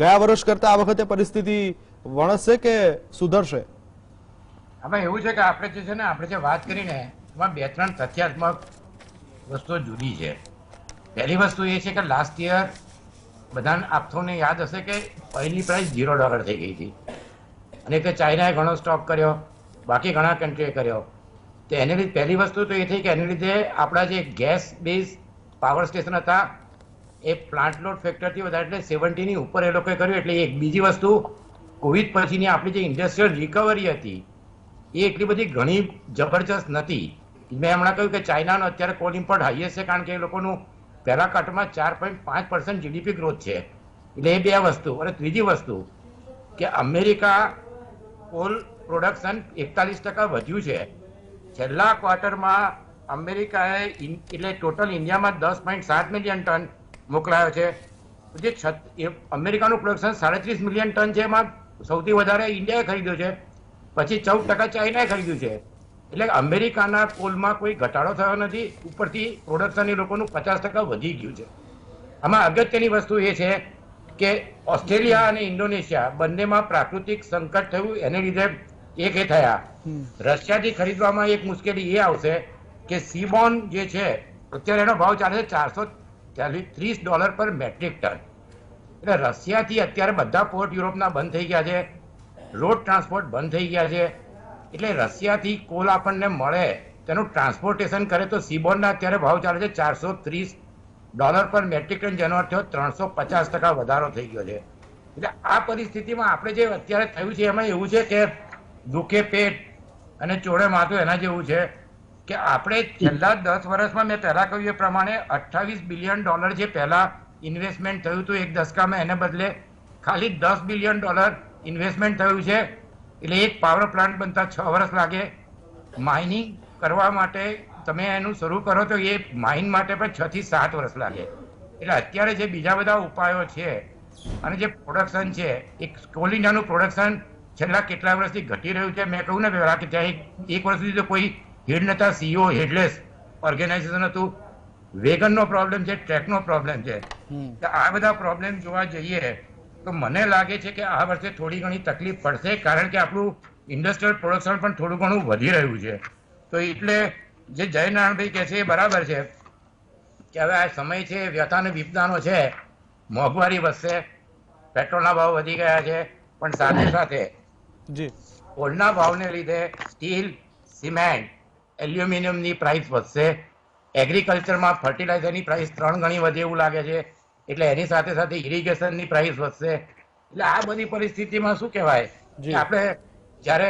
ગયા વર્ષ કરતા આ વખતે પરિસ્થિતિ વણસશે કે સુધરશે? આમાં એવું છે કે આપણે જે છે ને આપણે જે વાત કરીને એમાં 2-3 તથ્યાત્મક વસ્તુઓ જુદી છે. પહેલી વસ્તુ એ છે કે લાસ્ટ યર બધાને આપને યાદ હશે કે ઓઇલની પ્રાઇસ $0 થઈ ગઈ હતી અને કે ચાઇનાએ ઘણો સ્ટોક કર્યો, બાકી ઘણા કન્ટ્રીએ કર્યો. તો એને લીધે પહેલી વસ્તુ તો એ થઈ કે એને લીધે આપણા જે ગેસ બેઝ પાવર સ્ટેશન હતા એ પ્લાન્ટ લોડ ફેક્ટરથી વધારે એટલે 70ની ઉપર એ લોકોએ કર્યું. એટલે એક બીજી વસ્તુ, કોવિડ પછીની આપણી જે ઇન્ડસ્ટ્રીયલ રિકવરી હતી એ એટલી બધી ઘણી જબરજસ્ત નથી. મેં હમણાં કહ્યું કે ચાઇનાનો અત્યારે કોલ ઇમ્પોર્ટ હાઈએસ્ટ છે, કારણ કે એ લોકોનું પહેલા કટમાં 4.5% જીડીપી ગ્રોથ છે. એટલે એ બે વસ્તુ. અને ત્રીજી વસ્તુ કે અમેરિકા કોલ પ્રોડક્શન 41% વધ્યું છે. છેલ્લા ક્વાર્ટરમાં અમેરિકાએ એટલે ટોટલ ઇન્ડિયામાં 10.7 મિલિયન ટન મોકલાયો છે. જે અમેરિકાનું પ્રોડક્શન 37 મિલિયન ટન છે, એમાં સૌથી વધારે ઇન્ડિયાએ ખરીદ્યો છે, પછી 14% ચાઇનાએ ખરીદ્યું છે. એટલે અમેરિકાના કોલમાં કોઈ ઘટાડો થયો નથી, ઉપરથી પ્રોડક્શન એ લોકોનું 50% વધી ગયું છે. આમાં અગત્યની વસ્તુ એ છે કે ઓસ્ટ્રેલિયા અને ઇન્ડોનેશિયા બંનેમાં પ્રાકૃતિક સંકટ થયું, એને લીધે એક એ થયા. રશિયાથી ખરીદવામાં એક મુશ્કેલી એ આવશે કે સીબોન જે છે અત્યારે એનો ભાવ ચાલે છે $430 પર મેટ્રિક ટન. એટલે રશિયાથી અત્યારે બધા પોર્ટ યુરોપના બંધ થઈ ગયા છે, રોડ ટ્રાન્સપોર્ટ બંધ થઈ ગયા છે. એટલે રશિયાથી કોલ આપણને મળે તેનું ટ્રાન્સપોર્ટેશન કરે તો સીબોનના અત્યારે ભાવ ચાલે છે $430 પર મેટ્રિક ટન, જેનો અર્થ થયો 350% વધારો થઈ ગયો છે. એટલે આ પરિસ્થિતિમાં આપણે જે અત્યારે થયું છે એમાં એવું છે કે દુખે પેટ અને ચોળે માથું એના જેવું છે કે આપણે છેલ્લા 10 વર્ષમાં મેં પહેલા કહ્યું એ પ્રમાણે $28 બિલિયન જે પહેલા ઇન્વેસ્ટમેન્ટ થયું હતું એક દશકામાં, એને બદલે ખાલી $10 બિલિયન ઇન્વેસ્ટમેન્ટ થયું છે. એટલે એક પાવર પ્લાન્ટ બનતા 6 વર્ષ લાગે. માઇનિંગ કરવા માટે તમે એનું શરૂ કરો તો એ માઇન માટે પણ 6 થી 7 વર્ષ લાગે. એટલે અત્યારે જે બીજા બધા ઉપાયો છે અને જે પ્રોડક્શન છે, એક કોલ ઇન્ડિયાનું પ્રોડક્શન છેલ્લા કેટલા વર્ષથી ઘટી રહ્યું છે. મેં કહ્યું ને પહેલા કે ત્યાં એક વર્ષ સુધી તો કોઈ હેડ નતા, સીઈઓ હેડલેસ ઓર્ગેનાઇઝેશન હતું. વેગનનો પ્રોબ્લેમ છે, ટ્રેકનો પ્રોબ્લેમ છે. આ બધા પ્રોબ્લેમ જોવા જઈએ તો મને લાગે છે કે આ વર્ષે થોડી ઘણી તકલીફ પડશે, કારણ કે આપણું ઇન્ડસ્ટ્રીયલ પ્રોડક્શન પણ થોડું ઘણું વધી રહ્યું છે. તો એટલે જે જયનારાયણભાઈ કહે છે એ બરાબર છે કે હવે આ સમય છે વ્યથા અને વિપદાનો છે. મોંઘવારી વધશે, પેટ્રોલના ભાવ વધી ગયા છે, પણ સાથે સાથે જી કોલના ભાવને લીધે સ્ટીલ, સિમેન્ટ, એલ્યુમિનિયમની પ્રાઇસ વધશે. એગ્રીકલ્ચરમાં ફર્ટિલાઇઝરની પ્રાઇસ 3 ગણી વધે એવું લાગે છે. એટલે એની સાથે સાથે ઇરિગેશનની પ્રાઇસ વધશે. એટલે આ બધી પરિસ્થિતિમાં શું કહેવાય કે આપણે જ્યારે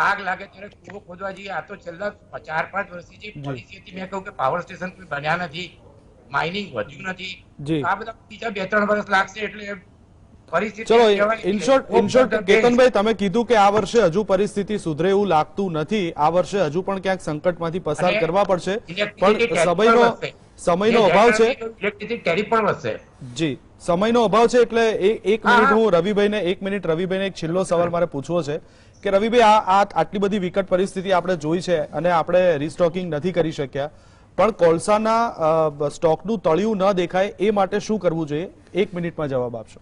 આગ લાગે ત્યારે કૂવો ખોદવા જઈએ. આ તો છેલ્લા 4-5 વર્ષથી જે પોલિસી હતી, મેં કહ્યું કે પાવર સ્ટેશન કોઈ બન્યા નથી, માઇનિંગ વધ્યું નથી. આ બધા બીજા 2-3 વર્ષ લાગશે. એટલે ચલો ઇનશોર્ટ કેતનભાઈ, તમે કીધું કે આ વર્ષે હજુ પરિસ્થિતિ સુધરે એવું લાગતું નથી. આ વર્ષે હજુ પણ ક્યાંક સંકટમાંથી પસાર કરવા પડશે, પણ સમયનો અભાવ છે. ટેરિફ પણ વધશે. જી, સમયનો અભાવ છે. એટલે એક મિનિટ હું રવિભાઈને એક છેલ્લો સવાલ મારે પૂછવો છે કે રવિભાઈ, આ આટલી બધી વિકટ પરિસ્થિતિ આપણે જોઈ છે અને આપણે રીસ્ટોકિંગ નથી કરી શક્યા, પણ કોલસાના સ્ટોકનું તળિયું ન દેખાય એ માટે શું કરવું જોઈએ? 1 મિનિટમાં જવાબ આપશો.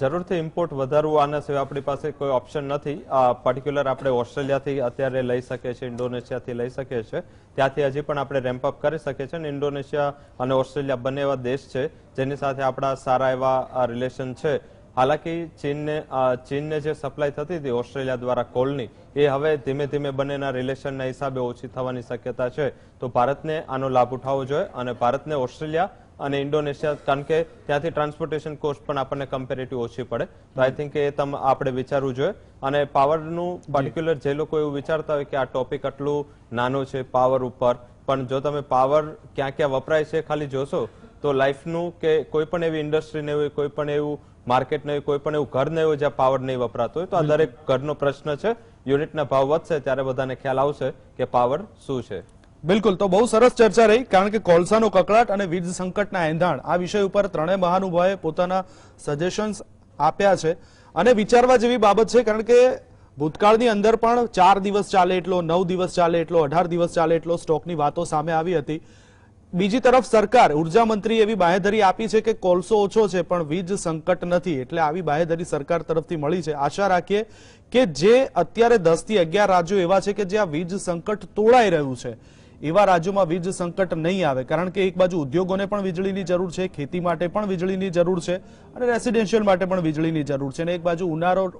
જરૂરથી ઇમ્પોર્ટ વધારવું, આના સિવાય આપણી પાસે કોઈ ઓપ્શન નથી. પર્ટિક્યુલર આપણે ઓસ્ટ્રેલિયાથી અત્યારે લઈ શકીએ છીએ, ઇન્ડોનેશિયાથી લઈ શકીએ છીએ, ત્યાંથી હજી પણ આપણે રેમ્પઅપ કરી શકીએ છીએ. ઇન્ડોનેશિયા અને ઓસ્ટ્રેલિયા બંને એવા દેશ છે જેની સાથે આપણા સારા એવા રિલેશન છે. હાલાકી ચીનને જે સપ્લાય થતી હતી ઓસ્ટ્રેલિયા દ્વારા કોલની, એ હવે ધીમે ધીમે બંનેના રિલેશનના હિસાબે ઓછી થવાની શક્યતા છે. તો ભારતને આનો લાભ ઉઠાવવો જોઈએ અને ભારતને ઓસ્ટ્રેલિયા અને ઇન્ડોનેશિયા, કારણ કે ત્યાંથી ટ્રાન્સપોર્ટેશન કોસ્ટ પણ આપણને કમ્પેરેટિવ ઓછી પડે. તો આઈ થિંક એ આપણે વિચારવું જોઈએ. અને પાવરનું પર્ટિક્યુલર જે લોકો એવું વિચારતા હોય કે આ ટોપિક આટલું નાનું છે પાવર ઉપર, પણ જો તમે પાવર ક્યાં ક્યાં વપરાય છે ખાલી જોશો તો લાઈફનું કે કોઈ પણ એવી ઇન્ડસ્ટ્રી નહીં હોય, કોઈ પણ એવું માર્કેટ નહીં હોય, કોઈ પણ એવું ઘર નહીં હોય જ્યાં પાવર નહીં વપરાતો હોય. તો આ દરેક ઘરનો પ્રશ્ન છે. યુનિટના ભાવ વધશે ત્યારે બધાને ખ્યાલ આવશે કે પાવર શું છે. બિલકુલ, તો બહુ સરસ ચર્ચા રહી, કારણ કે કોલસાનો કકળાટ અને વીજ સંકટના એંધાણ આ વિષય ઉપર ત્રણેય મહાનુભાવે પોતાના સજેશન્સ આપ્યા છે અને વિચારવા જેવી બાબત છે. કારણ કે ભૂતકાળની અંદર પણ 4 દિવસ ચાલે એટલો, 9 દિવસ ચાલે એટલો, 18 દિવસ ચાલે એટલો સ્ટોકની વાતો સામે આવી હતી. બીજી તરફ સરકાર, ઉર્જા મંત્રી એવી બાંહેધરી આપી છે કે કોલસો ઓછો છે પણ વીજ સંકટ નથી. એટલે આવી બાંહેધરી સરકાર તરફથી મળી છે. આશા રાખીએ કે જે અત્યારે 10 થી 11 રાજ્યો એવા છે કે જ્યાં વીજ સંકટ તોળાઈ રહ્યું છે, એવા રાજ્યોમાં વીજ સંકટ નહીં આવે, કારણ કે એક બાજુ ઉદ્યોગોને પણ વીજળીની જરૂર છે, ખેતી માટે પણ વીજળીની જરૂર છે અને રેસિડેન્શિયલ માટે પણ વીજળીની જરૂર છે, અને એક બાજુ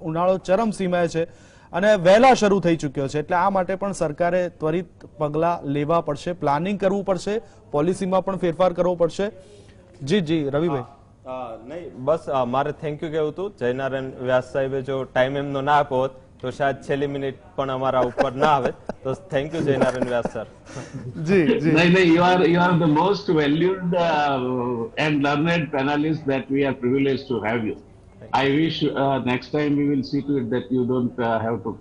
ઉનાળો ચરમસીમાએ છે અને વહેલા શરૂ થઈ ચૂક્યો છે. એટલે આ માટે પણ સરકારે ત્વરિત પગલાં લેવા પડશે, પ્લાનિંગ કરવું પડશે, પોલિસીમાં પણ ફેરફાર કરવો પડશે. જી રવિભાઈ. નહીં, બસ મારે થેન્ક યુ કહેવું હતું. જયનારાયણ વ્યાસ સાહેબે જો ટાઈમ એમનો ના આપ્યો હોત તો શાયદ છેલ્લી મિનિટ પણ અમારા ઉપર ના આવે. તો thank you Jaynarayan Vyas sir. જી નહીં, you are the most valued and learned panelist that we are privileged to have you. I wish next time we will see to it that you don't have to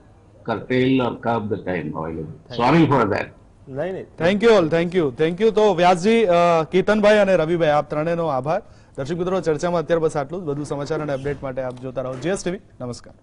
curtail or curb the time available. Sorry for that. નહીં, thank you all, thank you. તો વ્યાસજી, કેતનભાઈ અને રવિભાઈ, આપ ત્રણેયનો આભાર. દર્શક મિત્રો, ચર્ચામાં અત્યારે બસ આટલું જ. વધુ સમાચાર અને અપડેટ માટે આપ જોતા રહો GSTV. નમસ્કાર.